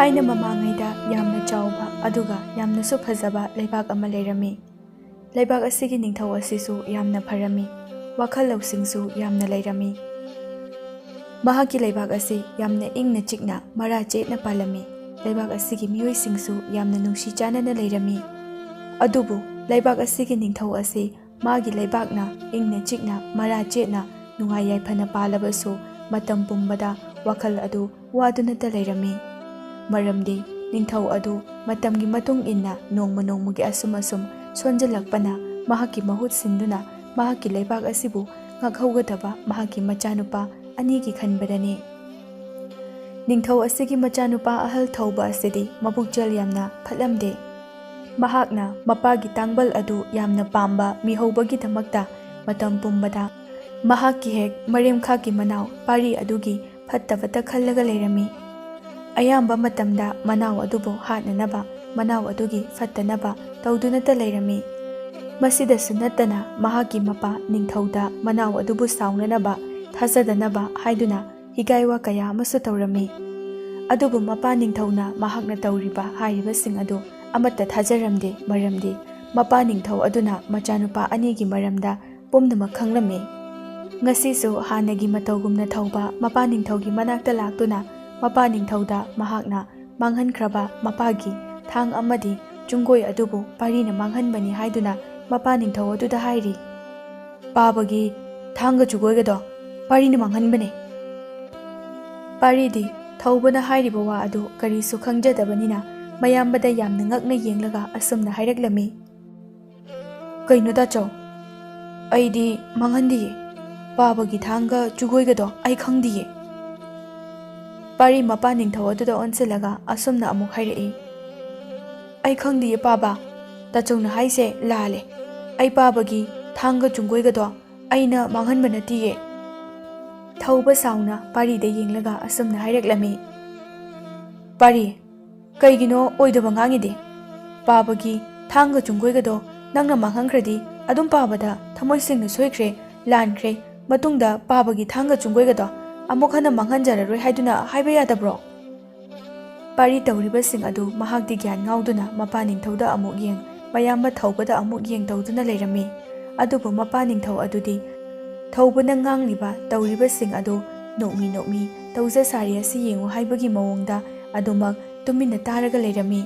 ꯊꯥꯏꯅ ꯃꯃꯥꯡꯉꯩꯗ ꯌꯥꯝꯅ ꯆꯥꯎꯕ ꯑꯗꯨꯒ ꯌꯥꯝꯅꯁꯨ ꯐꯖꯕ ꯂꯩꯕꯥꯛ ꯑꯃ ꯂꯩꯔꯝꯃꯤ꯫ ꯂꯩꯕꯥꯛ ꯑꯁꯤꯒꯤ ꯅꯤꯡꯊꯧ ꯑꯁꯤꯁꯨ ꯌꯥꯝꯅ ꯐꯔꯝꯃꯤ, ꯋꯥꯈꯜ ꯂꯧꯁꯤꯡꯁꯨ ꯌꯥꯝꯅ ꯂꯩꯔꯝꯃꯤ꯫ ꯃꯍꯥꯛꯀꯤ ꯂꯩꯕꯥꯛ ꯑꯁꯤ ꯌꯥꯝꯅ ꯏꯪꯅ ꯆꯤꯛꯅ ꯃꯔꯥ ꯆꯦꯠꯅ ꯄꯥꯜꯂꯝꯃꯤ꯫ ꯂꯩꯕꯥꯛ ꯑꯁꯤꯒꯤ ꯃꯤꯑꯣꯏꯁꯤꯡꯁꯨ ꯌꯥꯝꯅ ꯅꯨꯡꯁꯤ ꯆꯥꯟꯅꯅ ꯂꯩꯔꯝꯃꯤ꯫ ꯑꯗꯨꯕꯨ ꯂꯩꯕꯥꯛ ꯑꯁꯤꯒꯤ ꯅꯤꯡꯊꯧ ꯑꯁꯤ ꯃꯥꯒꯤ ꯂꯩꯕꯥꯛꯅ ꯏꯪꯅ ꯆꯤꯛꯅ ꯃꯔꯥ ꯆꯦꯠꯅ ꯅꯨꯡꯉꯥꯏ ꯌꯥꯏꯐꯅ ꯄꯥꯜꯂꯕꯁꯨ ꯃꯇꯝ ꯄꯨꯝꯕꯗ ꯋꯥꯈꯜ ꯑꯗꯨ ꯋꯥꯗꯨꯅꯇ ꯂꯩꯔꯝꯃꯤ꯫ ꯃꯔꯝꯗꯤ ꯅꯤꯡꯊꯧ ꯑꯗꯨ ꯃꯇꯝꯒꯤ ꯃꯇꯨꯡ ꯏꯟꯅ ꯅꯣꯡꯃ ꯅꯣꯡꯃꯒꯤ ꯑꯁꯨꯝ ꯁꯣꯟꯖꯜꯂꯛꯄꯅ ꯃꯍꯥꯛꯀꯤ ꯃꯍꯨꯠ ꯁꯤꯟꯗꯨꯅ ꯃꯍꯥꯛꯀꯤ ꯂꯩꯕꯥꯛ ꯑꯁꯤꯕꯨ ꯉꯥꯛꯍꯧꯒꯗꯕ ꯃꯍꯥꯛꯀꯤ ꯃꯆꯥꯅꯨꯄꯥ ꯑꯅꯤꯒꯤ ꯈꯟꯕꯗꯅꯤ꯫ ꯅꯤꯡꯊꯧ ꯑꯁꯤꯒꯤ ꯃꯆꯥꯅꯨꯄꯥ ꯑꯍꯜ ꯊꯧꯕ ꯑꯁꯤꯗꯤ ꯃꯕꯨꯛꯆꯦꯜ ꯌꯥꯝꯅ ꯐꯠꯂꯝꯗꯦ꯫ ꯃꯍꯥꯛꯅ ꯃꯄꯥꯒꯤ ꯇꯥꯡꯕꯜ ꯑꯗꯨ ꯌꯥꯝꯅ ꯄꯥꯝꯕ ꯃꯤꯍꯧꯕꯒꯤꯗꯃꯛꯇ ꯃꯇꯝ ꯄꯨꯝꯕꯗ ꯃꯍꯥꯛꯀꯤ ꯍꯦꯛ ꯃꯔꯦꯝꯈꯥꯀꯤ ꯃꯅꯥꯎ ꯄꯥꯔꯤ ꯑꯗꯨꯒꯤ ꯐꯠꯇꯕꯇ ꯈꯜꯂꯒ ꯂꯩꯔꯝꯃꯤ꯫ ꯑꯌꯥꯝꯕ ꯃꯇꯝꯗ ꯃꯅꯥꯎ ꯑꯗꯨꯕꯨ ꯍꯥꯠꯅꯅꯕ, ꯃꯅꯥꯎ ꯑꯗꯨꯒꯤ ꯐꯠꯇꯅꯕ ꯇꯧꯗꯨꯅꯇ ꯂꯩꯔꯝꯃꯤ꯫ ꯃꯁꯤꯗꯁꯨ ꯅꯠꯇꯅ ꯃꯍꯥꯛꯀꯤ ꯃꯄꯥ ꯅꯤꯡꯊꯧꯗ ꯃꯅꯥꯎ ꯑꯗꯨꯕꯨ ꯁꯥꯎꯅꯅꯕ, ꯊꯥꯖꯗꯅꯕ ꯍꯥꯏꯗꯨꯅ ꯍꯤꯒꯥꯏꯋꯥ ꯀꯌꯥ ꯑꯃꯁꯨ ꯇꯧꯔꯝꯃꯤ꯫ ꯑꯗꯨꯕꯨ ꯃꯄꯥ ꯅꯤꯡꯊꯧꯅ ꯃꯍꯥꯛꯅ ꯇꯧꯔꯤꯕ ꯍꯥꯏꯔꯤꯕꯁꯤꯡ ꯑꯗꯨ ꯑꯃꯠꯇ ꯊꯥꯖꯔꯝꯗꯦ, ꯃꯔꯝꯗꯤ ꯃꯄꯥ ꯅꯤꯡꯊꯧ ꯑꯗꯨꯅ ꯃꯆꯥꯅꯨꯄꯥ ꯑꯅꯤꯒꯤ ꯃꯔꯝꯗ ꯄꯨꯝꯅꯃꯛ ꯈꯪꯂꯝꯃꯤ꯫ ꯉꯁꯤꯁꯨ ꯍꯥꯟꯅꯒꯤ ꯃꯇꯧꯒꯨꯝꯅ ꯊꯧꯕ ꯃꯄꯥ ꯅꯤꯡꯊꯧꯒꯤ ꯃꯅꯥꯛꯇ ꯂꯥꯛꯇꯨꯅ ꯃꯄꯥ ꯅꯤꯡꯊꯧꯗ ꯃꯍꯥꯛꯅ ꯃꯥꯡꯍꯟꯈ꯭ꯔꯕ ꯃꯄꯥꯒꯤ ꯊꯥꯡ ꯑꯃꯗꯤ ꯆꯨꯡꯒꯣꯏ ꯑꯗꯨꯕꯨ ꯄꯥꯔꯤꯅ ꯃꯥꯡꯍꯟꯕꯅꯤ ꯍꯥꯏꯗꯨꯅ ꯃꯄꯥ ꯅꯤꯡꯊꯧ ꯑꯗꯨꯗ ꯍꯥꯏꯔꯤ꯫ "ꯄꯥꯕꯒꯤ ꯊꯥꯡꯒ ꯆꯨꯒꯣꯏꯒꯗꯣ ꯄꯥꯔꯤꯅ ꯃꯥꯡꯍꯟꯕꯅꯦ"꯫ ꯄꯥꯔꯤꯗꯤ ꯊꯧꯕꯅ ꯍꯥꯏꯔꯤꯕ ꯋꯥ ꯑꯗꯨ ꯀꯔꯤꯁꯨ ꯈꯪꯖꯗꯕꯅꯤꯅ ꯃꯌꯥꯝꯕꯗ ꯌꯥꯝꯅ ꯉꯛꯅ ꯌꯦꯡꯂꯒ ꯑꯁꯨꯝꯅ ꯍꯥꯏꯔꯛꯂꯝꯃꯤ꯫ "ꯀꯩꯅꯣ ꯇꯥꯆꯧ, ꯑꯩꯗꯤ ꯃꯥꯡꯍꯟꯗꯤꯌꯦ꯫ ꯄꯥꯕꯒꯤ ꯊꯥꯡꯒ ꯆꯨꯒꯣꯏꯒꯗꯣ ꯑꯩ ꯈꯪꯗꯤꯌꯦ"꯫ ꯄꯥꯔꯤ ꯃꯄꯥ ꯅꯤꯡꯊꯧ ꯑꯗꯨꯗ ꯑꯣꯟꯁꯤꯜꯂꯒ ꯑꯁꯨꯝꯅ ꯑꯃꯨꯛ ꯍꯥꯏꯔꯛꯏ꯫ "ꯑꯩ ꯈꯪꯗꯤꯌꯦ ꯄꯥꯕ, ꯇꯥꯆꯧꯅ ꯍꯥꯏꯁꯦ ꯂꯥꯜꯂꯦ꯫ ꯑꯩ ꯄꯥꯕꯒꯤ ꯊꯥꯡꯒ ꯆꯨꯡꯒꯣꯏꯒꯗꯣ ꯑꯩꯅ ꯃꯥꯡꯍꯟꯕ ꯅꯠꯇꯤꯌꯦ"꯫ ꯊꯧꯕ ꯁꯥꯎꯅ ꯄꯥꯔꯤꯗ ꯌꯦꯡꯂꯒ ꯑꯁꯨꯝꯅ ꯍꯥꯏꯔꯛꯂꯝꯃꯤ꯫ "ꯄꯥꯔꯤ, ꯀꯩꯒꯤꯅꯣ ꯑꯣꯏꯗꯕ ꯉꯥꯡꯉꯤꯗꯤ? ꯄꯥꯕꯒꯤ ꯊꯥꯡꯒ ꯆꯨꯡꯒꯣꯏꯒꯗꯣ ꯅꯪꯅ ꯃꯥꯡꯍꯟꯈ꯭ꯔꯗꯤ ꯑꯗꯨꯝ ꯄꯥꯕꯗ ꯊꯃꯣꯏ ꯁꯦꯡꯅ ꯁꯣꯏꯈ꯭ꯔꯦ, ꯂꯥꯟꯈ꯭ꯔꯦ, ꯃꯇꯨꯡꯗ ꯄꯥꯕꯒꯤ ꯊꯥꯡꯒ ꯆꯨꯡꯒꯣꯏꯒꯗꯣ ꯑꯃꯨꯛ ꯍꯟꯅ ꯃꯥꯡꯍꯟꯖꯔꯔꯣꯏ ꯍꯥꯏꯗꯨꯅ ꯍꯥꯏꯕ ꯌꯥꯗꯕ꯭ꯔꯣ"꯫ ꯄꯥꯔꯤ ꯇꯧꯔꯤꯕꯁꯤꯡ ꯑꯗꯨ ꯃꯍꯥꯛꯇꯤ ꯒ꯭ꯌꯥꯟ ꯉꯥꯎꯗꯨꯅ ꯃꯄꯥ ꯅꯤꯡꯊꯧꯗ ꯑꯃꯨꯛ ꯌꯦꯡ, ꯃꯌꯥꯝꯕ ꯊꯧꯕꯗ ꯑꯃꯨꯛ ꯌꯦꯡ ꯇꯧꯗꯨꯅ ꯂꯩꯔꯝꯃꯤ꯫ ꯑꯗꯨꯕꯨ ꯃꯄꯥ ꯅꯤꯡꯊꯧ ꯑꯗꯨꯗꯤ ꯊꯧꯕꯅ ꯉꯥꯡꯂꯤꯕ ꯇꯧꯔꯤꯕꯁꯤꯡ ꯑꯗꯨ ꯅꯣꯛꯃꯤ ꯅꯣꯛꯃꯤ ꯇꯧꯖ ꯁꯥꯔꯤ ꯑꯁꯤ ꯌꯦꯡꯉꯨ ꯍꯥꯏꯕꯒꯤ ꯃꯑꯣꯡꯗ ꯑꯗꯨꯃꯛ ꯇꯨꯃꯤꯟꯅ ꯇꯥꯔꯒ ꯂꯩꯔꯝꯃꯤ꯫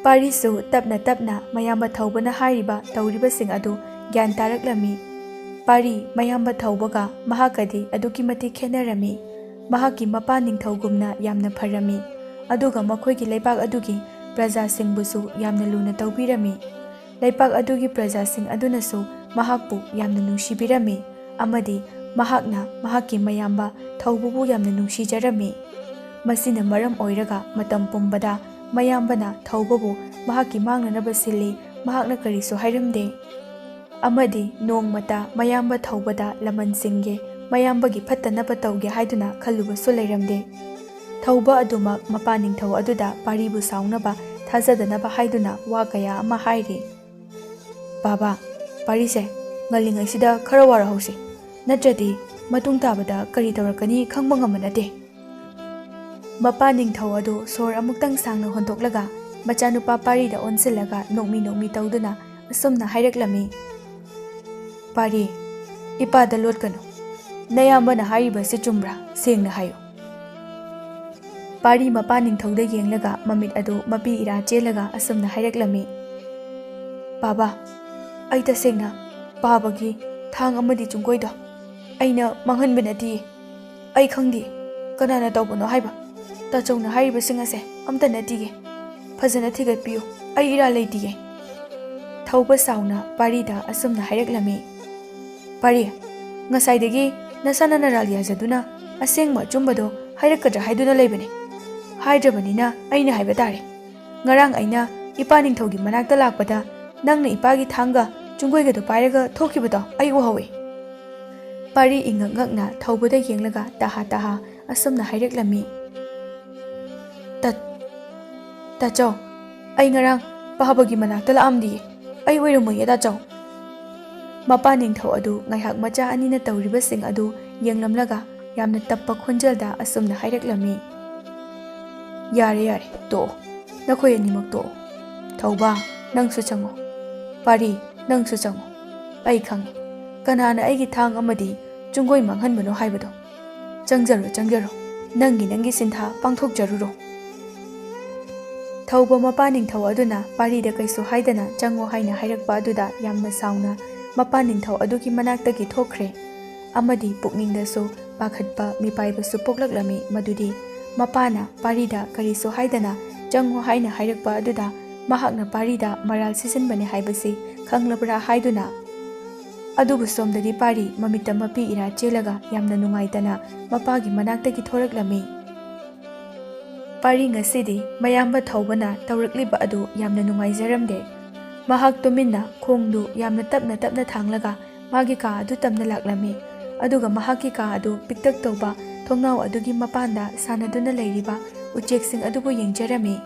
ꯄꯥꯔꯤꯁꯨ ꯇꯞꯅ ꯇꯞꯅ ꯃꯌꯥꯝꯕ ꯊꯧꯕꯅ ꯍꯥꯏꯔꯤꯕ ꯇꯧꯔꯤꯕꯁꯤꯡ ꯑꯗු ꯒ꯭ꯌꯥꯟ ꯇꯥꯔꯛꯂꯝꯃꯤ꯫ ꯄꯥꯔꯤ ꯃꯌꯥꯝꯕ ꯊꯧꯕꯒ ꯃꯍꯥꯛꯀꯗꯤ ꯑꯗꯨꯛꯀꯤ ꯃꯇꯤꯛ ꯈꯦꯟꯅꯔꯝꯃꯤ꯫ ꯃꯍꯥꯛꯀꯤ ꯃꯄꯥ ꯅꯤꯡꯊꯧꯒꯨꯝꯅ ꯌꯥꯝꯅ ꯐꯔꯝꯃꯤ, ꯑꯗꯨꯒ ꯃꯈꯣꯏꯒꯤ ꯂꯩꯕꯥꯛ ꯑꯗꯨꯒꯤ ꯄ꯭ꯔꯖꯥꯁꯤꯡꯕꯨꯁꯨ ꯌꯥꯝꯅ ꯂꯨꯅ ꯇꯧꯕꯤꯔꯝꯃꯤ꯫ ꯂꯩꯕꯥꯛ ꯑꯗꯨꯒꯤ ꯄ꯭ꯔꯖꯥꯁꯤꯡ ꯑꯗꯨꯅꯁꯨ ꯃꯍꯥꯛꯄꯨ ꯌꯥꯝꯅ ꯅꯨꯡꯁꯤꯕꯤꯔꯝꯃꯤ, ꯑꯃꯗꯤ ꯃꯍꯥꯛꯅ ꯃꯍꯥꯛꯀꯤ ꯃꯌꯥꯝꯕ ꯊꯧꯕꯕꯨ ꯌꯥꯝꯅ ꯅꯨꯡꯁꯤꯖꯔꯝꯃꯤ꯫ ꯃꯁꯤꯅ ꯃꯔꯝ ꯑꯣꯏꯔꯒ ꯃꯇꯝ ꯄꯨꯝꯕꯗ ꯃꯌꯥꯝꯕꯅ ꯊꯧꯕꯕꯨ ꯃꯍꯥꯛꯀꯤ ꯃꯥꯡꯅꯅꯕ ꯁꯤꯜꯂꯤ, ꯃꯍꯥꯛꯅ ꯀꯔꯤꯁꯨ ꯍꯥꯏꯔꯝꯗꯦ꯫ ꯑꯃꯗꯤ ꯅꯣꯡꯃꯇ ꯃꯌꯥꯝꯕ ꯊꯧꯕꯗ ꯂꯃꯟ ꯁꯤꯡꯒꯦ, ꯃꯌꯥꯝꯕꯒꯤ ꯐꯠꯇꯅꯕ ꯇꯧꯒꯦ ꯍꯥꯏꯗꯨꯅ ꯈꯜꯂꯨꯕꯁꯨ ꯂꯩꯔꯝꯗꯦ꯫ ꯊꯧꯕ ꯑꯗꯨꯃꯛ ꯃꯄꯥ ꯅꯤꯡꯊꯧ ꯑꯗꯨꯗ ꯄꯥꯔꯤꯕꯨ ꯁꯥꯎꯅꯕ, ꯊꯥꯖꯗꯅꯕ ꯍꯥꯏꯗꯨꯅ ꯋꯥ ꯀꯌꯥ ꯑꯃ ꯍꯥꯏꯔꯤ꯫ "ꯄꯥꯕ, ꯄꯥꯔꯤꯁꯦ ꯉꯜꯂꯤꯉꯩꯁꯤꯗ ꯈꯔ ꯋꯥꯔꯍꯧꯁꯤ, ꯅꯠꯇ꯭ꯔꯗꯤ ꯃꯇꯨꯡ ꯇꯥꯕꯗ ꯀꯔꯤ ꯇꯧꯔꯛꯀꯅꯤ ꯈꯪꯕ ꯉꯝꯕ ꯅꯠꯇꯦ"꯫ ꯃꯄꯥ ꯅꯤꯡꯊꯧ ꯑꯗꯨ ꯁꯣꯔ ꯑꯃꯨꯛꯇꯪ ꯁꯥꯡꯅ ꯍꯣꯟꯗꯣꯛꯂꯒ ꯃꯆꯥꯅꯨꯄꯥ ꯄꯥꯔꯤꯗ ꯑꯣꯟꯁꯤꯜꯂꯒ ꯅꯣꯛꯃꯤ ꯅꯣꯛꯃꯤ ꯇꯧꯗꯨꯅ ꯑꯁꯨꯝꯅ ꯍꯥꯏꯔꯛꯂꯝꯃꯤ꯫ "ꯄꯥꯔꯤ, ꯏꯄꯥꯗ ꯂꯣꯠꯀꯅꯨ. ꯅꯌꯥꯝꯕꯅ ꯍꯥꯏꯔꯤꯕꯁꯤ ꯆꯨꯝꯕ꯭ꯔꯥ? ꯁꯦꯡꯅ ꯍꯥꯏꯌꯨ"꯫ ꯄꯥꯔꯤ ꯃꯄꯥ ꯅꯤꯡꯊꯧꯗ ꯌꯦꯡꯂꯒ ꯃꯃꯤꯠ ꯑꯗꯨ ꯃꯄꯤ ꯏꯔꯥ ꯆꯦꯜꯂꯒ ꯑꯁꯨꯝꯅ ꯍꯥꯏꯔꯛꯂꯝꯃꯤ꯫ "ꯄꯥꯕ, ꯑꯩ ꯇꯁꯦꯡꯅ ꯄꯥꯕꯒꯤ ꯊꯥꯡ ꯑꯃꯗꯤ ꯆꯨꯡꯒꯣꯏꯗꯣ ꯑꯩꯅ ꯃꯥꯡꯍꯟꯕ ꯅꯠꯇꯤꯌꯦ꯫ ꯑꯩ ꯈꯪꯗꯤꯌꯦ ꯀꯅꯥꯅ ꯇꯧꯕꯅꯣ ꯍꯥꯏꯕ. ꯇꯥꯆꯧꯅ ꯍꯥꯏꯔꯤꯕꯁꯤꯡ ꯑꯁꯦ ꯑꯝꯇ ꯅꯠꯇꯤꯌꯦ. ꯐꯖꯅ ꯊꯤꯒꯠꯄꯤꯌꯨ, ꯑꯩ ꯏꯔꯥꯜ ꯂꯩꯇꯤꯌꯦ"꯫ ꯊꯧꯕ ꯁꯥꯎꯅ ꯄꯥꯔꯤꯗ ꯑꯁꯨꯝꯅ ꯍꯥꯏꯔꯛꯂꯝꯃꯤ꯫ "ꯄꯥꯔꯤ, ꯉꯁꯥꯏꯗꯒꯤ ꯅꯁꯥꯅ ꯅꯔꯥꯜ ꯌꯥꯖꯗꯨꯅ ꯑꯁꯦꯡꯕ ꯑꯆꯨꯝꯕꯗꯣ ꯍꯥꯏꯔꯛꯀꯗ꯭ꯔꯥ ꯍꯥꯏꯗꯨꯅ ꯂꯩꯕꯅꯦ꯫ ꯍꯥꯏꯗ꯭ꯔꯕꯅꯤꯅ ꯑꯩꯅ ꯍꯥꯏꯕ ꯇꯥꯔꯦ. ꯉꯔꯥꯡ ꯑꯩꯅ ꯏꯄꯥ ꯅꯤꯡꯊꯧꯒꯤ ꯃꯅꯥꯛꯇ ꯂꯥꯛꯄꯗ ꯅꯪꯅ ꯏꯄꯥꯒꯤ ꯊꯥꯡꯒ ꯆꯨꯡꯒꯣꯏꯒꯗꯣ ꯄꯥꯏꯔꯒ ꯊꯣꯛꯈꯤꯕꯗꯣ ꯑꯩ ꯎꯍꯧꯏ"꯫ ꯄꯥꯔꯤ ꯏꯉꯛ ꯉꯛꯅ ꯊꯧꯕꯗ ꯌꯦꯡꯂꯒ ꯇꯍꯥ ꯇꯍꯥ ꯑꯁꯨꯝꯅ ꯍꯥꯏꯔꯛꯂꯝꯃꯤ꯫ "ꯇꯥꯆꯧ, ꯑꯩ ꯉꯔꯥꯡ ꯄꯥꯕꯒꯤ ꯃꯅꯥꯛꯇ ꯂꯥꯛꯑꯝꯗꯤꯌꯦ. ꯑꯩ ꯑꯣꯏꯔꯝꯃꯣꯏꯌꯦ ꯇꯥꯆꯧ"꯫ ꯃꯄꯥ ꯅꯤꯡꯊꯧ ꯑꯗꯨ ꯉꯥꯏꯍꯥꯛ ꯃꯆꯥ ꯑꯅꯤꯅ ꯇꯧꯔꯤꯕꯁꯤꯡ ꯑꯗꯨ ꯌꯦꯡꯂꯝꯂꯒ ꯌꯥꯝꯅ ꯇꯞꯄ ꯈꯣꯟꯖꯦꯜꯗ ꯑꯁꯨꯝꯅ ꯍꯥꯏꯔꯛꯂꯝꯃꯤ꯫ ꯌꯥꯔꯦ ꯌꯥꯔꯦ ꯇꯣꯛꯑꯣ, ꯅꯈꯣꯏ ꯑꯅꯤꯃꯛ ꯇꯣꯛꯑꯣ. ꯊꯧꯕ, ꯅꯪꯁꯨ ꯆꯪꯉꯣ. ꯄꯥꯔꯤ, ꯅꯪꯁꯨ ꯆꯪꯉꯣ. ꯑꯩ ꯈꯪꯉꯤ ꯀꯅꯥꯅ ꯑꯩꯒꯤ ꯊꯥꯡ ꯑꯃꯗꯤ ꯆꯨꯡꯒꯣꯏ ꯃꯥꯡꯍꯟꯕꯅꯣ ꯍꯥꯏꯕꯗꯣ. ꯆꯪꯖꯔꯣ ꯆꯪꯖꯔꯣ, ꯅꯪꯒꯤ ꯁꯤꯟꯊꯥ ꯄꯥꯡꯊꯣꯛꯆꯔꯨꯔꯣ. ꯊꯧꯕ ꯃꯄꯥ ꯅꯤꯡꯊꯧ ꯑꯗꯨꯅ ꯄꯥꯔꯤꯗ ꯀꯩꯁꯨ ꯍꯥꯏꯗꯅ ꯆꯪꯉꯣ ꯍꯥꯏꯅ ꯍꯥꯏꯔꯛꯄ ꯑꯗꯨꯗ ꯌꯥꯝꯅ ꯁꯥꯎꯅ ꯃꯄꯥ ꯅꯤꯡꯊꯧ ꯑꯗꯨꯒꯤ ꯃꯅꯥꯛꯇꯒꯤ ꯊꯣꯛꯈ꯭ꯔꯦ. ꯑꯃꯗꯤ ꯄꯨꯛꯅꯤꯡꯗꯁꯨ ꯄꯥꯈꯠꯄ ꯃꯤꯄꯥꯏꯕꯁꯨ ꯄꯣꯛꯂꯛꯂꯝꯃꯤ ꯃꯗꯨꯗꯤ ꯃꯄꯥꯅ ꯄꯥꯔꯤꯗ ꯀꯔꯤꯁꯨ ꯍꯥꯏꯗꯅ ꯆꯪꯉꯣ ꯍꯥꯏꯅ ꯍꯥꯏꯔꯛꯄ ꯑꯗꯨꯗ ꯃꯍꯥꯛꯅ ꯄꯥꯔꯤꯗ ꯃꯔꯥꯜ ꯁꯤꯖꯤꯟꯕꯅꯤ ꯍꯥꯏꯕꯁꯤ ꯈꯪꯂꯕ꯭ꯔꯥ ꯍꯥꯏꯗꯨꯅ. ꯑꯗꯨꯕꯨ ꯁꯣꯝꯗꯗꯤ ꯄꯥꯔꯤ ꯃꯃꯤꯠꯇ ꯃꯄꯤ ꯏꯔꯥ ꯆꯦꯜꯂꯒ ꯌꯥꯝꯅ ꯅꯨꯡꯉꯥꯏꯇꯅ ꯃꯄꯥꯒꯤ ꯃꯅꯥꯛꯇꯒꯤ ꯊꯣꯔꯛꯂꯝꯃꯤ. ꯄꯥꯔꯤ ꯉꯁꯤꯗꯤ ꯃꯌꯥꯝꯕ ꯊꯧꯕꯅ ꯇꯧꯔꯛꯂꯤꯕ ꯑꯗꯨ ꯌꯥꯝꯅ ꯅꯨꯡꯉꯥꯏꯖꯔꯝꯗꯦ. ꯃꯍꯥꯛ ꯇꯨꯃꯤꯟꯅ ꯈꯣꯡꯗꯨ ꯌꯥꯝꯅ ꯇꯞꯅ ꯇꯞꯅ ꯊꯥꯡꯂꯒ ꯃꯥꯒꯤ ꯀꯥ ꯑꯗꯨ ꯇꯝꯅ ꯂꯥꯛꯂꯝꯃꯤ. ꯑꯗꯨꯒ ꯃꯍꯥꯛꯀꯤ ꯀꯥ ꯑꯗꯨ ꯄꯤꯛꯇꯛ ꯇꯧꯕ ꯊꯣꯡꯅꯥꯎ ꯑꯗꯨꯒꯤ ꯃꯄꯥꯟꯗ ꯁꯥꯟꯅꯗꯨꯅ ꯂꯩꯔꯤꯕ ꯎꯆꯦꯛꯁꯤꯡ ꯑꯗꯨꯕꯨ ꯌꯦꯡꯖꯔꯝꯃꯤ.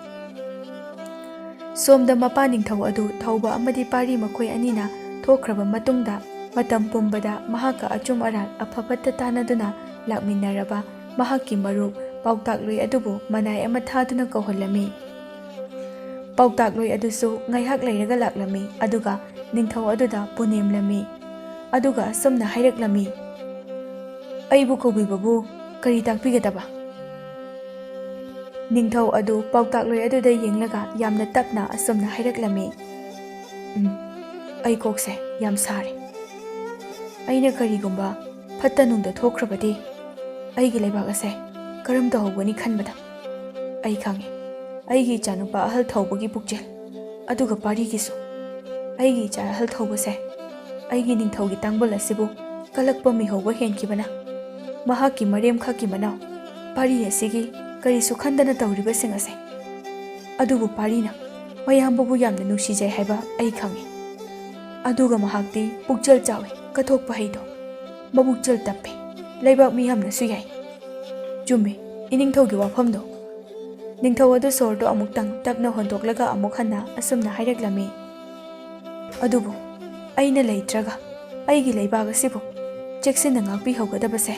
ꯁꯣꯝꯗ ꯃꯄꯥ ꯅꯤꯡꯊꯧ ꯑꯗꯨ ꯊꯧꯕ ꯑꯃꯗꯤ ꯄꯥꯔꯤ ꯃꯈꯣꯏ ꯑꯅꯤꯅ ꯊꯣꯛꯈ꯭ꯔꯕ ꯃꯇꯨꯡꯗ ꯃꯇꯝ ꯄꯨꯝꯕꯗ ꯃꯍꯥꯛꯀ ꯑꯆꯨꯝ ꯑꯔꯥꯟ ꯑꯐ-ꯐꯠꯇ ꯇꯥꯟꯅꯗꯨꯅ ꯂꯥꯛꯃꯤꯟꯅꯔꯕ ꯃꯍꯥꯛꯀꯤ ꯃꯔꯨꯞ ꯄꯥꯎꯇꯥꯛꯂꯣꯏ ꯑꯗꯨꯕꯨ ꯃꯅꯥꯏ ꯑꯃ ꯊꯥꯗꯨꯅ ꯀꯧꯍꯜꯂꯝꯃꯤ. ꯄꯥꯎꯇꯥꯛꯂꯣꯏ ꯑꯗꯨꯁꯨ ꯉꯥꯏꯍꯥꯛ ꯂꯩꯔꯒ ꯂꯥꯛꯂꯝꯃꯤ. ꯑꯗꯨꯒ ꯅꯤꯡꯊꯧ ꯑꯗꯨꯗ ꯄꯨꯅꯦꯝꯂꯝꯃꯤ. ꯑꯗꯨꯒ ꯑꯁꯨꯝꯅ ꯍꯥꯏꯔꯛꯂꯝꯃꯤ. ꯑꯩꯕꯨ ꯀꯧꯕꯤꯕꯕꯨ ꯀꯔꯤ ꯇꯥꯛꯄꯤꯒꯗꯕ? ꯅꯤꯡꯊꯧ ꯑꯗꯨ ꯄꯥꯎꯇꯥꯛꯂꯣꯏ ꯑꯗꯨꯗ ꯌꯦꯡꯂꯒ ꯌꯥꯝꯅ ꯇꯞꯅ ꯑꯁꯨꯝꯅ ꯍꯥꯏꯔꯛꯂꯝꯃꯤ. ꯑꯩ ꯀꯣꯛꯁꯦ ꯌꯥꯝ ꯁꯥꯔꯦ. ꯑꯩꯅ ꯀꯔꯤꯒꯨꯝꯕ ꯐꯠꯇ ꯅꯨꯡꯗ ꯊꯣꯛꯈ꯭ꯔꯕꯗꯤ ꯑꯩꯒꯤ ꯂꯩꯕꯥꯛ ꯑꯁꯦ ꯀꯔꯝ ꯇꯧꯍꯧꯒꯅꯤ ꯈꯟꯕꯗ ꯑꯩ ꯈꯪꯉꯦ ꯑꯩꯒꯤ ꯏꯆꯥꯅꯨꯄꯥ ꯑꯍꯜ ꯊꯧꯕꯒꯤ ꯄꯨꯛꯆꯦꯜ, ꯑꯗꯨꯒ ꯄꯥꯔꯤꯒꯤꯁꯨ. ꯑꯩꯒꯤ ꯏꯆꯥ ꯑꯍꯜ ꯊꯧꯕꯁꯦ ꯑꯩꯒꯤ ꯅꯤꯡꯊꯧꯒꯤ ꯇꯥꯡꯕꯜ ꯑꯁꯤꯕꯨ ꯀꯜꯂꯛꯄ ꯃꯤꯍꯧꯕ ꯍꯦꯟꯈꯤꯕꯅ ꯃꯍꯥꯛꯀꯤ ꯃꯔꯦꯝꯈꯛꯀꯤ ꯃꯅꯥꯎ ꯄꯥꯔꯤ ꯑꯁꯤꯒꯤ ꯀꯔꯤꯁꯨ ꯈꯟꯗꯅ ꯇꯧꯔꯤꯕꯁꯤꯡ ꯑꯁꯦ. ꯑꯗꯨꯕꯨ ꯄꯥꯔꯤꯅ ꯃꯌꯥꯝꯕꯕꯨ ꯌꯥꯝꯅ ꯅꯨꯡꯁꯤꯖꯩ ꯍꯥꯏꯕ ꯑꯩ ꯈꯪꯉꯤ. ꯑꯗꯨꯒ ꯃꯍꯥꯛꯇꯤ ꯄꯨꯛꯆꯦꯜ ꯆꯥꯎꯏ, ꯀꯠꯊꯣꯛꯄ ꯍꯩꯗꯣ, ꯃꯕꯨꯛꯆꯦꯜ ꯇꯞꯄꯦ, ꯂꯩꯕꯥꯛ ꯃꯤꯌꯥꯝꯅꯁꯨ ꯌꯥꯏ. ꯆꯨꯝꯃꯤ ꯏꯅꯤꯡꯊꯧꯒꯤ ꯋꯥꯐꯝꯗꯣ. ꯅꯤꯡꯊꯧ ꯑꯗꯨ ꯁꯣꯔꯗꯣ ꯑꯃꯨꯛꯇꯪ ꯇꯞꯅ ꯍꯣꯟꯗꯣꯛꯂꯒ ꯑꯃꯨꯛ ꯍꯟꯅ ꯑꯁꯨꯝꯅ ꯍꯥꯏꯔꯛꯂꯝꯃꯤ. ꯑꯗꯨꯕꯨ ꯑꯩꯅ ꯂꯩꯇ꯭ꯔꯒ ꯑꯩꯒꯤ ꯂꯩꯕꯥꯛ ꯑꯁꯤꯕꯨ ꯆꯦꯛꯁꯤꯟꯅ ꯉꯥꯛꯄꯤꯍꯧꯒꯗꯕꯁꯦ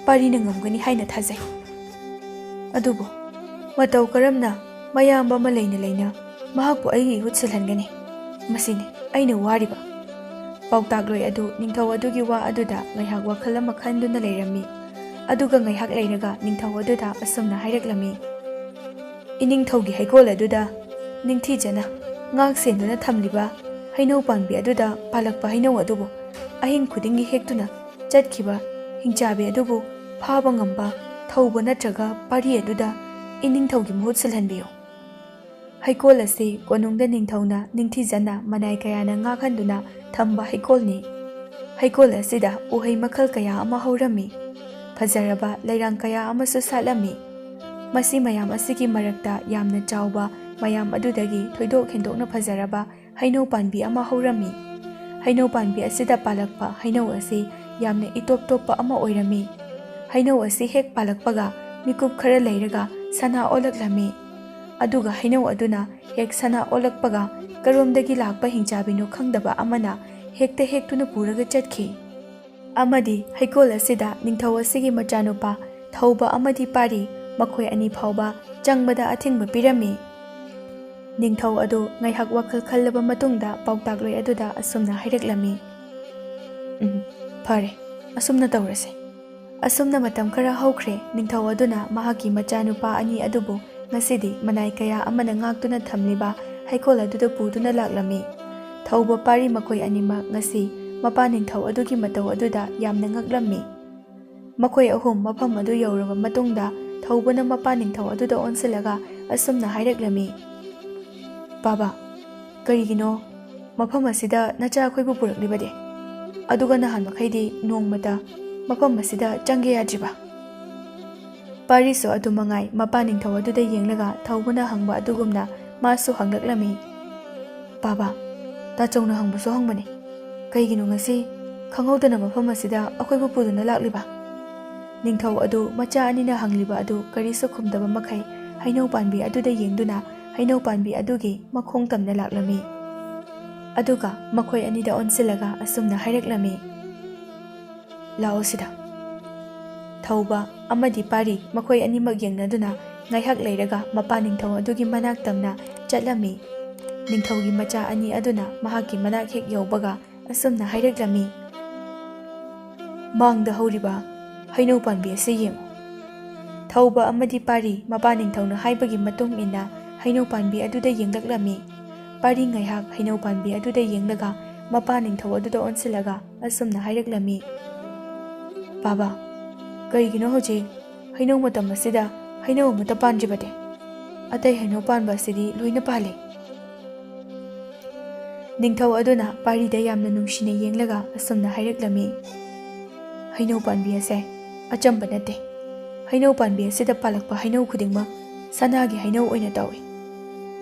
ꯄꯥꯔꯤꯅ ꯉꯝꯒꯅꯤ ꯍꯥꯏꯅ ꯊꯥꯖꯩ. ꯑꯗꯨꯕꯨ ꯃꯇꯧ ꯀꯔꯝꯅ ꯃꯌꯥꯝꯕ ꯑꯃ ꯂꯩꯅ ꯂꯩꯅ ꯃꯍꯥꯛꯄꯨ ꯑꯩꯒꯤ ꯏꯍꯨꯠ ꯁꯤꯜꯍꯟꯒꯅꯤ? ꯃꯁꯤꯅꯤ ꯑꯩꯅ ꯋꯥꯔꯤꯕ. ꯄꯥꯎꯇꯥꯛꯂꯣꯏ ꯑꯗꯨ ꯅꯤꯡꯊꯧ ꯑꯗꯨꯒꯤ ꯋꯥ ꯑꯗꯨꯗ ꯉꯥꯏꯍꯥꯛ ꯋꯥꯈꯜ ꯑꯃ ꯈꯟꯗꯨꯅ ꯂꯩꯔꯝꯃꯤ. ꯑꯗꯨꯒ ꯉꯥꯏꯍꯥꯛ ꯂꯩꯔꯒ ꯅꯤꯡꯊꯧ ꯑꯗꯨꯗ ꯑꯁꯨꯝꯅ ꯍꯥꯏꯔꯛꯂꯝꯃꯤ. ꯏꯅꯤꯡꯊꯧꯒꯤ ꯍꯩꯀꯣꯜ ꯑꯗꯨꯗ ꯅꯤꯡꯊꯤꯖꯅ ꯉꯥꯛ ꯁꯦꯟꯗꯨꯅ ꯊꯝꯂꯤꯕ ꯍꯩꯅꯧ ꯄꯥꯝꯕꯤ ꯑꯗꯨꯗ ꯄꯥꯜꯂꯛꯄ ꯍꯩꯅꯧ ꯑꯗꯨꯕꯨ ꯑꯍꯤꯡ ꯈꯨꯗꯤꯡꯒꯤ ꯍꯦꯛꯇꯨꯅ ꯆꯠꯈꯤꯕ ꯍꯤꯡꯆꯥꯕꯤ ꯑꯗꯨꯕꯨ ꯐꯥꯕ ꯉꯝꯕ ꯊꯧꯕ ꯅꯠꯇ꯭ꯔꯒ ꯄꯥꯔꯤ ꯑꯗꯨꯗ ꯏꯅꯤꯡꯊꯧꯒꯤ ꯃꯍꯨꯠ ꯁꯤꯜꯍꯟꯕꯤꯌꯨ. ꯍꯩꯀꯣꯜ ꯑꯁꯤ ꯀꯣꯅꯨꯡꯗ ꯅꯤꯡꯊꯧꯅ ꯅꯤꯡꯊꯤꯖꯅ ꯃꯅꯥꯏ ꯀꯌꯥꯅ ꯉꯥꯛꯍꯟꯗꯨꯅ ꯊꯝꯕ ꯍꯩꯀꯣꯜꯅꯤ. ꯍꯩꯀꯣꯜ ꯑꯁꯤꯗ ꯎꯍꯩ ꯃꯈꯜ ꯀꯌా ꯑꯃ ꯍꯧꯔꯝꯃꯤ. ꯐꯖꯔꯕ ꯂꯩꯔꯥꯡ ꯀꯌా ꯑꯃꯁꯨ ꯁꯥꯠꯂꯝꯃꯤ. ꯃꯁꯤ ꯃꯌꯥꯝ ꯑꯁꯤꯒꯤ ꯃꯔꯛꯇ ꯌꯥꯝꯅ ꯆꯥꯎꯕ ꯃꯌꯥꯝ ꯑꯗꯨꯗꯒꯤ ꯊꯣꯏꯗꯣꯛ ꯍꯦꯟꯗꯣꯛꯅ ꯐꯖꯔꯕ ꯍꯩꯅꯧ パンꯕꯤ ꯑꯃ ꯍꯧꯔꯝꯃꯤ. ꯍꯩꯅꯧ ꯄꯥꯝꯕꯤ ꯑꯁꯤꯗ ꯄꯥꯜꯂꯛꯄ ꯍꯩꯅꯧ ꯑꯁꯤ ꯌꯥꯝꯅ ꯏꯇꯣꯞ ꯇꯣꯞꯄ ꯑꯃ ꯑꯣꯏꯔꯝꯃꯤ. ꯍꯩꯅꯧ ꯑꯁꯤ ꯍꯦꯛ ꯄꯥꯜꯂꯛꯄꯒ ꯃꯤꯀꯨꯞ ꯈꯔ ꯂꯩꯔꯒ ꯁꯅꯥ ꯑꯣꯜꯂꯛꯂꯝꯃꯤ. ꯑꯗꯨꯒ ꯍꯩꯅꯧ ꯑꯗꯨꯅ ꯍꯦꯛ ꯁꯅꯥ ꯑꯣꯜꯂꯛꯄꯒ ꯀꯔꯣꯝꯗꯒꯤ ꯂꯥꯛꯄ ꯍꯤꯡꯆꯥꯕꯤꯅꯣ ꯈꯪꯗꯕ ꯑꯃꯅ ꯍꯦꯛꯇ ꯍꯦꯛꯇꯨꯅ ꯄꯨꯔꯒ ꯆꯠꯈꯤ. ꯑꯃꯗꯤ ꯍꯩꯀꯣꯜ ꯑꯁꯤꯗ ꯅꯤꯡꯊꯧ ꯑꯁꯤꯒꯤ ꯃꯆꯥꯅꯨꯄꯥ ꯊꯧꯕ ꯑꯃꯗꯤ ꯄꯥꯔꯤ ꯃꯈꯣꯏ ꯑꯅꯤ ꯐꯥꯎꯕ ꯆꯪꯕꯗ ꯑꯊꯤꯡꯕ ꯄꯤꯔꯝꯃꯤ. ꯅꯤꯡꯊꯧ ꯑꯗꯨ ꯉꯥꯏꯍꯥꯛ ꯋꯥꯈꯜ ꯈꯜꯂꯕ ꯃꯇꯨꯡꯗ ꯄꯥꯎꯇꯥꯛꯂꯣꯏ ꯑꯗꯨꯗ ꯑꯁꯨꯝꯅ ꯍꯥꯏꯔꯛꯂꯝꯃꯤ. ꯐꯔꯦ, ꯑꯁꯨꯝꯅ ꯇꯧꯔꯁꯦ. ꯑꯁꯨꯝꯅ ꯃꯇꯝ ꯈꯔ ꯍꯧꯈ꯭ꯔꯦ. ꯅꯤꯡꯊꯧ ꯑꯗꯨꯅ ꯃꯍꯥꯛꯀꯤ ꯃꯆꯥꯅꯨꯄꯥ ꯑꯅꯤ ꯑꯗꯨꯕꯨ ꯉꯁꯤꯗꯤ ꯃꯅꯥꯏ ꯀꯌా ꯑꯃꯅ ꯉꯥꯛꯇꯨꯅ ꯊꯝꯂꯤꯕ ꯍꯩꯀꯣꯜ ꯑꯗꯨꯗ ꯄꯨꯗꯨꯅ ꯂꯥꯛꯂꯝꯃꯤ. ꯊꯧꯕ ꯄꯥꯔꯤ ꯃꯈꯣꯏ ꯑꯅꯤꯃꯛ ꯉꯁꯤ ꯃꯄꯥ ꯅꯤꯡꯊꯧ ꯑꯗꯨꯒꯤ ꯃꯇꯧ ꯑꯗꯨꯗ ꯌꯥꯝꯅ ꯉꯛꯂꯝꯃꯤ. ꯃꯈꯣꯏ ꯑꯍꯨꯝ ꯃꯐꯝ ꯑꯗꯨ ꯌꯧꯔꯕ ꯃꯇꯨꯡꯗ ꯊꯧꯕꯅ ꯃꯄꯥ ꯅꯤꯡꯊꯧ ꯑꯗꯨꯗ ꯑꯣꯟꯁꯤꯜꯂꯒ ꯑꯁꯨꯝꯅ ꯍꯥꯏꯔꯛꯂꯝꯃꯤ. ꯕꯥꯕꯥ, ꯀꯔꯤꯒꯤꯅꯣ ꯃꯐꯝ ꯑꯁꯤꯗ ꯅꯆꯥ ꯑꯩꯈꯣꯏꯕꯨ ꯄꯨꯔꯛꯂꯤꯕꯗꯤ? ꯑꯗꯨꯒ ꯅꯍꯥꯟ ꯃꯈꯩꯗꯤ ꯅꯣꯡꯃꯇ ꯃꯐꯝ ꯑꯁꯤꯗ ꯆꯪꯒꯦ ꯌꯥꯗ꯭ꯔꯤꯕ? ꯄꯥꯔꯤꯁꯨ ꯑꯗꯨꯃꯉꯥꯏ ꯃꯄꯥ ꯅꯤꯡꯊꯧ ꯑꯗꯨꯗ ꯌꯦꯡꯂꯒ ꯊꯧꯕꯅ ꯍꯪꯕ ꯑꯗꯨꯒꯨꯝꯅ ꯃꯥꯁꯨ ꯍꯪꯂꯛꯂꯝꯃꯤ. ꯕꯥꯕꯥ, ꯇꯥꯆꯧꯅ ꯍꯪꯕꯁꯨ ꯍꯪꯕꯅꯤ. ꯀꯩꯒꯤꯅꯣ ꯉꯁꯤ ꯈꯪꯍꯧꯗꯅ ꯃꯐꯝ ꯑꯁꯤꯗ ꯑꯩꯈꯣꯏꯕꯨ ꯄꯨꯗꯨꯅ ꯂꯥꯛꯂꯤꯕ? ꯅꯤꯡꯊꯧ ꯑꯗꯨ ꯃꯆꯥ ꯑꯅꯤꯅ ꯍꯪꯂꯤꯕ ꯑꯗꯨ ꯀꯔꯤꯁꯨ ꯈꯨꯝꯗꯕ ꯃꯈꯩ ꯍꯩꯅꯧ ꯄꯥꯟꯕꯤ ꯑꯗꯨꯗ ꯌꯦꯡꯗꯨꯅ ꯍꯩꯅꯧ ꯄꯥꯟꯕꯤ ꯑꯗꯨꯒꯤ ꯃꯈꯣꯡ ꯇꯝꯅ ꯂꯥꯛꯂꯝꯃꯤ. ꯑꯗꯨꯒ ꯃꯈꯣꯏ ꯑꯅꯤꯗ ꯑꯣꯟꯁꯤꯜꯂꯒ ꯑꯁꯨꯝꯅ ꯍꯥꯏꯔꯛꯂꯝꯃꯤ. ꯂꯥꯛꯑꯣ ꯁꯤꯗ. ꯊꯧꯕ ꯑꯃꯗꯤ ꯄꯥꯔꯤ ꯃꯈꯣꯏ ꯑꯅꯤꯃꯛ ꯌꯦꯡꯅꯗꯨꯅ ꯉꯥꯏꯍꯥꯛ ꯂꯩꯔꯒ ꯃꯄꯥ ꯅꯤꯡꯊꯧ ꯑꯗꯨꯒꯤ ꯃꯅꯥꯛ ꯇꯝꯅ ꯆꯠꯂꯝꯃꯤ꯫ ꯅꯤꯡꯊꯧꯒꯤ ꯃꯆꯥ ꯑꯅꯤ ꯑꯗꯨꯅ ꯃꯍꯥꯛꯀꯤ ꯃꯅꯥꯛ ꯍꯦꯛ ꯌꯧꯕꯒ ꯑꯁꯨꯝꯅ ꯍꯥꯏꯔꯛꯂꯝꯃꯤ, "ꯃꯥꯡꯗ ꯍꯧꯔꯤꯕ ꯍꯩꯅꯧ ꯄꯥꯝꯕꯤ ꯑꯁꯤ ꯌꯦꯡꯉꯨ." ꯊꯧꯕ ꯑꯃꯗꯤ ꯄꯥꯔꯤ ꯃꯄꯥ ꯅꯤꯡꯊꯧꯅ ꯍꯥꯏꯕꯒꯤ ꯃꯇꯨꯡ ꯏꯟꯅ ꯍꯩꯅꯧ ꯄꯥꯝꯕꯤ ꯑꯗꯨꯗ ꯌꯦꯡꯂꯛꯂꯝꯃꯤ꯫ ꯄꯥꯔꯤ ꯉꯥꯏꯍꯥꯛ ꯍꯩꯅꯧ ꯄꯥꯝꯕꯤ ꯑꯗꯨꯗ ꯌꯦꯡꯂꯒ ꯃꯄꯥ ꯅꯤꯡꯊꯧ ꯑꯗꯨꯗ ꯑꯣꯟꯁꯤꯜꯂꯒ ꯑꯁꯨꯝꯅ ꯍꯥꯏꯔꯛꯂꯝꯃꯤ, "ꯕꯥꯕꯥ, ꯀꯔꯤꯒꯤꯅꯣ ꯍꯧꯖꯤꯛ ꯍꯩꯅꯧ ꯃꯇꯝ ꯑꯁꯤꯗ ꯍꯩꯅꯧ ꯑꯃꯠꯇ ꯄꯥꯟꯗ꯭ꯔꯤꯕꯗꯤ? ꯑꯇꯩ ꯍꯩꯅꯧ ꯄꯥꯟꯕ ꯑꯁꯤꯗꯤ ꯂꯣꯏꯅ ꯄꯥꯜꯂꯤ." ꯅꯤꯡꯊꯧ ꯑꯗꯨꯅ ꯄꯥꯔꯤꯗ ꯌꯥꯝꯅ ꯅꯨꯡꯁꯤꯅ ꯌꯦꯡꯂꯒ ꯑꯁꯨꯝꯅ ꯍꯥꯏꯔꯛꯂꯝꯃꯤ, "ꯍꯩꯅꯧ ꯄꯥꯝꯕꯤ ꯑꯁꯦ ꯑꯆꯝꯕ ꯅꯠꯇꯦ꯫ ꯍꯩꯅꯧ ꯄꯥꯝꯕꯤ ꯑꯁꯤꯗ ꯄꯥꯜꯂꯛꯄ ꯍꯩꯅꯧ ꯈꯨꯗꯤꯡꯃꯛ ꯁꯅꯥꯒꯤ ꯍꯩꯅꯧ ꯑꯣꯏꯅ ꯇꯧꯏ꯫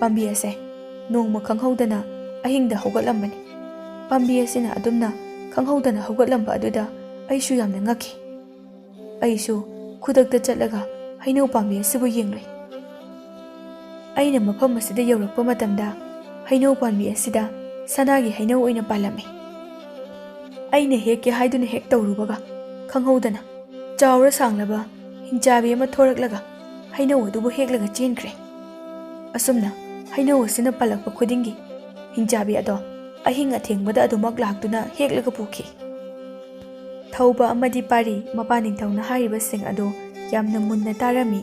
ꯄꯥꯝꯕꯤ ꯑꯁꯦ ꯅꯣꯡꯃ ꯈꯪꯍꯧꯗꯅ ꯑꯍꯤꯡꯗ ꯍꯧꯒꯠꯂꯝꯕꯅꯤ꯫ ꯄꯥꯝꯕꯤ ꯑꯁꯤꯅ ꯑꯗꯨꯝꯅ ꯈꯪꯍꯧꯗꯅ ꯍꯧꯒꯠꯂꯝꯕ ꯑꯗꯨꯗ ꯑꯩꯁꯨ ꯌꯥꯝꯅ ꯉꯛꯈꯤ꯫ ꯑꯩꯁꯨ ꯈꯨꯗꯛꯇ ꯆꯠꯂꯒ ꯍꯩꯅꯧ ꯄꯥꯝꯕꯤ ꯑꯁꯤꯕꯨ ꯌꯦꯡꯂꯨꯏ꯫ ꯑꯩꯅ ꯃꯐꯝ ꯑꯁꯤꯗ ꯌꯧꯔꯛꯄ ꯃꯇꯝꯗ ꯍꯩꯅꯧ ꯄꯥꯝꯕꯤ ꯑꯁꯤꯗ ꯁꯅꯥꯒꯤ ꯍꯩꯅꯧ ꯑꯣꯏꯅ ꯄꯥꯜꯂꯝꯃꯤ꯫ ꯑꯩꯅ ꯍꯦꯛꯀꯦ ꯍꯥꯏꯗꯨꯅ ꯍꯦꯛ ꯇꯧꯔꯨꯕꯒ ꯈꯪꯍꯧꯗꯅ ꯆꯥꯎꯔ ꯁꯥꯡꯂꯕ ꯍꯤꯡꯆꯥꯕꯤ ꯑꯃ ꯊꯣꯔꯛꯂꯒ ꯍꯩꯅꯧ ꯑꯗꯨꯕꯨ ꯍꯦꯛꯂꯒ ꯆꯦꯟꯈ꯭ꯔꯦ꯫ ꯑꯁꯨꯝꯅ ꯍꯩꯅꯧ ꯑꯁꯤꯅ ꯄꯥꯜꯂꯛꯄ ꯈꯨꯗꯤꯡꯒꯤ ꯍꯤꯡꯆꯥꯕꯤ ꯑꯗꯣ ꯑꯍꯤꯡ ꯑꯊꯦꯡꯕꯗ ꯑꯗꯨꯃꯛ ꯂꯥꯛꯇꯨꯅ ꯍꯦꯛꯂꯒ ꯄꯨꯈꯤ." ꯊꯧꯕ ꯑꯃꯗꯤ ꯄꯥꯔꯤ ꯃꯄꯥ ꯅꯤꯡꯊꯧꯅ ꯍꯥꯏꯔꯤꯕꯁꯤꯡ ꯑꯗꯨ ꯌꯥꯝꯅ ꯃꯨꯟꯅ ꯇꯥꯔꯝꯃꯤ꯫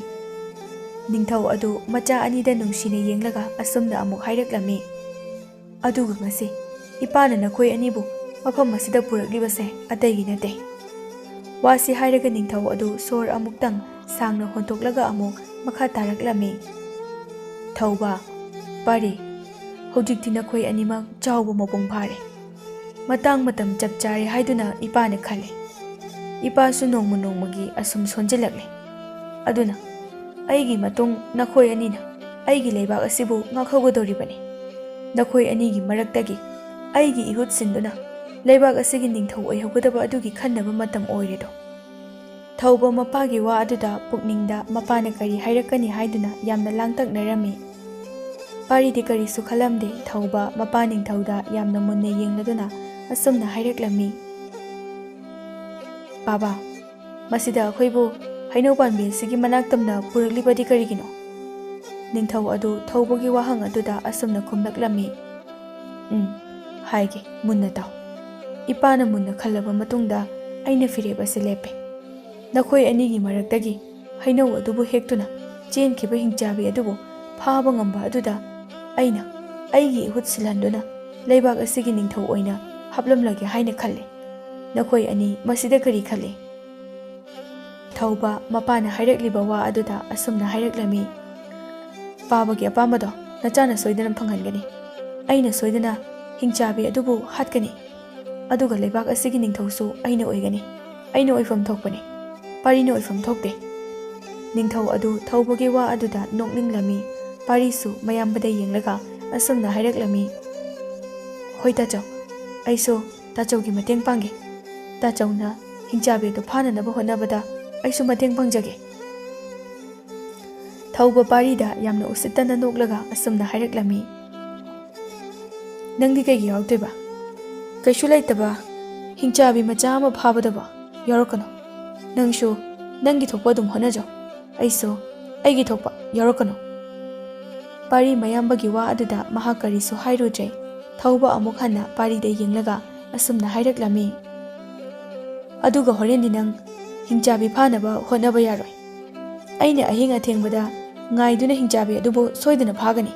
ꯅꯤꯡꯊꯧ ꯑꯗꯨ ꯃꯆꯥ ꯑꯅꯤꯗ ꯅꯨꯡꯁꯤꯅ ꯌꯦꯡꯂꯒ ꯑꯁꯨꯝꯅ ꯑꯃꯨꯛ ꯍꯥꯏꯔꯛꯂꯝꯃꯤ, "ꯑꯗꯨꯒ ꯉꯁꯤ ꯏꯄꯥꯅ ꯅꯈꯣꯏ ꯑꯅꯤꯕꯨ ꯃꯐꯝ ꯑꯁꯤꯗ ꯄꯨꯔꯛꯂꯤꯕꯁꯦ ꯑꯇꯩꯒꯤ ꯅꯠꯇꯦ." ꯋꯥꯁꯤ ꯍꯥꯏꯔꯒ ꯅꯤꯡꯊꯧ ꯑꯗꯨ ꯁꯣꯔ ꯑꯃꯨꯛꯇꯪ ꯁꯥꯡꯅ ꯍꯣꯟꯇꯣꯛꯂꯒ ꯑꯃꯨꯛ ꯃꯈꯥ ꯇꯥꯔꯛꯂꯝꯃꯤ, "ꯊꯧꯕ, ꯄꯥꯔꯤ, ꯍꯧꯖꯤꯛꯇꯤ ꯅꯈꯣꯏ ꯑꯅꯤꯃꯛ ꯆꯥꯎꯕ ꯃꯄꯨꯡ ꯐꯥꯔꯦ꯫ ꯃꯇꯥꯡ ꯃꯇꯝ ꯆꯞ ꯆꯥꯔꯦ ꯍꯥꯏꯗꯨꯅ ꯏꯄꯥꯅ ꯈꯜꯂꯤ꯫ ꯏꯄꯥꯁꯨ ꯅꯣꯡꯃ ꯅꯣꯡꯃꯒꯤ ꯑꯁꯨꯝ ꯁꯣꯟꯖꯤꯜꯂꯛꯂꯦ꯫ ꯑꯗꯨꯅ ꯑꯩꯒꯤ ꯃꯇꯨꯡ ꯅꯈꯣꯏ ꯑꯅꯤꯅ ꯑꯩꯒꯤ ꯂꯩꯕꯥꯛ ꯑꯁꯤꯕꯨ ꯉꯥꯛꯍꯧꯒꯗꯧꯔꯤꯕꯅꯤ꯫ ꯅꯈꯣꯏ ꯑꯅꯤꯒꯤ ꯃꯔꯛꯇꯒꯤ ꯑꯩꯒꯤ ꯏꯍꯨꯠ ꯁꯤꯟꯗꯨꯅ ꯂꯩꯕꯥꯛ ꯑꯁꯤꯒꯤ ꯅꯤꯡꯊꯧ ꯑꯣꯏꯍꯧꯒꯗꯕ ꯑꯗꯨꯒꯤ ꯈꯟꯅꯕ ꯃꯇꯝ ꯑꯣꯏꯔꯦꯗꯣ." ꯊꯧꯕ ꯃꯄꯥꯒꯤ ꯋꯥ ꯑꯗꯨꯗ ꯄꯨꯛꯅꯤꯡꯗ ꯃꯄꯥꯅ ꯀꯔꯤ ꯍꯥꯏꯔꯛꯀꯅꯤ ꯍꯥꯏꯗꯨꯅ ꯌꯥꯝꯅ ꯂꯥꯡꯇꯛꯅꯔꯝꯃꯤ꯫ ꯄꯥꯔꯤꯗꯤ ꯀꯔꯤꯁꯨ ꯈꯜꯂꯝꯗꯦ꯫ ꯊꯧꯕ ꯃꯄꯥ ꯅꯤꯡꯊꯧꯗ ꯌꯥꯝꯅ ꯃꯨꯟꯅ ꯌꯦꯡꯂꯗꯨꯅ ꯑꯁꯨꯝꯅ ꯍꯥꯏꯔꯛꯂꯝꯃꯤ, "ꯕꯥꯕꯥ, ꯃꯁꯤꯗ ꯑꯩꯈꯣꯏꯕꯨ ꯍꯩꯅꯧ ꯄꯥꯝꯕꯤ ꯑꯁꯤꯒꯤ ꯃꯅꯥꯛ ꯇꯝꯅ ꯄꯨꯔꯛꯂꯤꯕꯗꯤ ꯀꯔꯤꯒꯤꯅꯣ?" ꯅꯤꯡꯊꯧ ꯑꯗꯨ ꯊꯧꯕꯒꯤ ꯋꯥꯍꯪ ꯑꯗꯨꯗ ꯑꯁꯨꯝꯅ ꯈꯨꯝꯂꯛꯂꯝꯃꯤ, "ꯍꯥꯏꯒꯦ, ꯃꯨꯟꯅ ꯇꯥꯎ꯫ ꯏꯄꯥꯅ ꯃꯨꯟꯅ ꯈꯜꯂꯕ ꯃꯇꯨꯡꯗ ꯑꯩꯅ ꯐꯤꯔꯦꯞ ꯑꯁꯤ ꯂꯦꯞꯄꯦ꯫ ꯅꯈꯣꯏ ꯑꯅꯤꯒꯤ ꯃꯔꯛꯇꯒꯤ ꯍꯩꯅꯧ ꯑꯗꯨꯕꯨ ꯍꯦꯛꯇꯨꯅ ꯆꯦꯟꯈꯤꯕ ꯍꯤꯡꯆꯥꯕꯤ ꯑꯗꯨꯕꯨ ꯐꯥꯕ ꯉꯝꯕ ꯑꯗꯨꯗ ꯑꯩꯅ ꯑꯩꯒꯤ ꯏꯍꯨꯠ ꯁꯤꯜꯍꯟꯗꯨꯅ ꯂꯩꯕꯥꯛ ꯑꯁꯤꯒꯤ ꯅꯤꯡꯊꯧ ꯑꯣꯏꯅ ꯍꯥꯞꯂꯝꯂꯒꯦ ꯍꯥꯏꯅ ꯈꯜꯂꯤ꯫ ꯅꯈꯣꯏ ꯑꯅꯤ ꯃꯁꯤꯗ ꯀꯔꯤ ꯈꯜꯂꯤ?" ꯊꯧꯕ ꯃꯄꯥꯅ ꯍꯥꯏꯔꯛꯂꯤꯕ ꯋꯥ ꯑꯗꯨꯗ ꯑꯁꯨꯝꯅ ꯍꯥꯏꯔꯛꯂꯝꯃꯤ, "ꯄꯥꯕꯒꯤ ꯑꯄꯥꯝꯕꯗꯣ ꯅꯆꯥꯅ ꯁꯣꯏꯗꯅ ꯐꯪꯍꯟꯒꯅꯤ꯫ ꯑꯩꯅ ꯁꯣꯏꯗꯅ ꯍꯤꯡꯆꯥꯕꯤ ꯑꯗꯨꯕꯨ ꯍꯥꯠꯀꯅꯤ꯫ ꯑꯗꯨꯒ ꯂꯩꯕꯥꯛ ꯑꯁꯤꯒꯤ ꯅꯤꯡꯊꯧꯁꯨ ꯑꯩꯅ ꯑꯣꯏꯒꯅꯤ꯫ ꯑꯩꯅ ꯑꯣꯏꯐꯝ ꯊꯣꯛꯄꯅꯤ, ꯄꯥꯔꯤꯅ ꯑꯣꯏꯐꯝ ꯊꯣꯛꯇꯦ." ꯅꯤꯡꯊꯧ ꯑꯗꯨ ꯊꯧꯕꯒꯤ ꯋꯥ ꯑꯗꯨꯗ ꯅꯣꯛꯅꯤꯡꯂꯝꯃꯤ꯫ ꯄꯥꯔꯤꯁꯨ ꯃꯌꯥꯝꯕꯗ ꯌꯦꯡꯂꯒ ꯑꯁꯨꯝꯅ ꯍꯥꯏꯔꯛꯂꯝꯃꯤ, "ꯍꯣꯏ ꯇꯥꯆꯧ, ꯑꯩꯁꯨ ꯇꯥꯆꯧꯒꯤ ꯃꯇꯦꯡ ꯄꯥꯡꯒꯦ꯫ ꯇꯥꯆꯧꯅ ꯍꯤꯡꯆꯥꯕꯤ ꯑꯗꯨ ꯐꯥꯅꯅꯕ ꯍꯣꯠꯅꯕꯗ ꯑꯩꯁꯨ ꯃꯇꯦꯡ ꯄꯥꯡꯖꯒꯦ." ꯊꯧꯕ ꯄꯥꯔꯤꯗ ꯌꯥꯝꯅ ꯎꯁꯤꯠꯇꯅ ꯅꯣꯛꯂꯒ ꯑꯁꯨꯝꯅ ꯍꯥꯏꯔꯛꯂꯝꯃꯤ, "ꯅꯪꯗꯤ ꯀꯩꯒꯤ ꯌꯥꯎꯔꯛꯇꯣꯏꯕ? ꯀꯩꯁꯨ ꯂꯩꯇꯕ ꯍꯤꯡꯆꯥꯕꯤ ꯃꯆꯥ ꯑꯃ ꯐꯥꯕꯗꯕꯣ ꯌꯥꯎꯔꯛꯀꯅꯨ꯫ ꯅꯪꯁꯨ ꯅꯪꯒꯤ ꯊꯣꯛꯄ ꯑꯗꯨꯝ ꯍꯣꯠꯅꯖꯧ, ꯑꯩꯁꯨ ꯑꯩꯒꯤ ꯊꯣꯛꯄ ꯌꯥꯎꯔꯛꯀꯅꯨ." ꯄꯥꯔꯤ ꯃꯌꯥꯝꯕꯒꯤ ꯋꯥ ꯑꯗꯨꯗ ꯃꯍꯥꯛ ꯀꯔꯤꯁꯨ ꯍꯥꯏꯔꯨꯗ꯭ꯔꯦ꯫ ꯊꯧꯕ ꯑꯃꯨꯛ ꯍꯟꯅ ꯄꯥꯔꯤꯗ ꯌꯦꯡꯂꯒ ꯑꯁꯨꯝꯅ ꯍꯥꯏꯔꯛꯂꯝꯃꯤ, "ꯑꯗꯨꯒ ꯍꯣꯔꯦꯟꯗꯤ ꯅꯪ ꯍꯤꯡꯆꯥꯕꯤ ꯐꯥꯅꯕ ꯍꯣꯠꯅꯕ ꯌꯥꯔꯣꯏ꯫ ꯑꯩꯅ ꯑꯍꯤꯡ ꯑꯊꯦꯡꯕꯗ ꯉꯥꯏꯗꯨꯅ ꯍꯤꯡꯆꯥꯕꯤ ꯑꯗꯨꯕꯨ ꯁꯣꯏꯗꯅ ꯐꯥꯒꯅꯤ."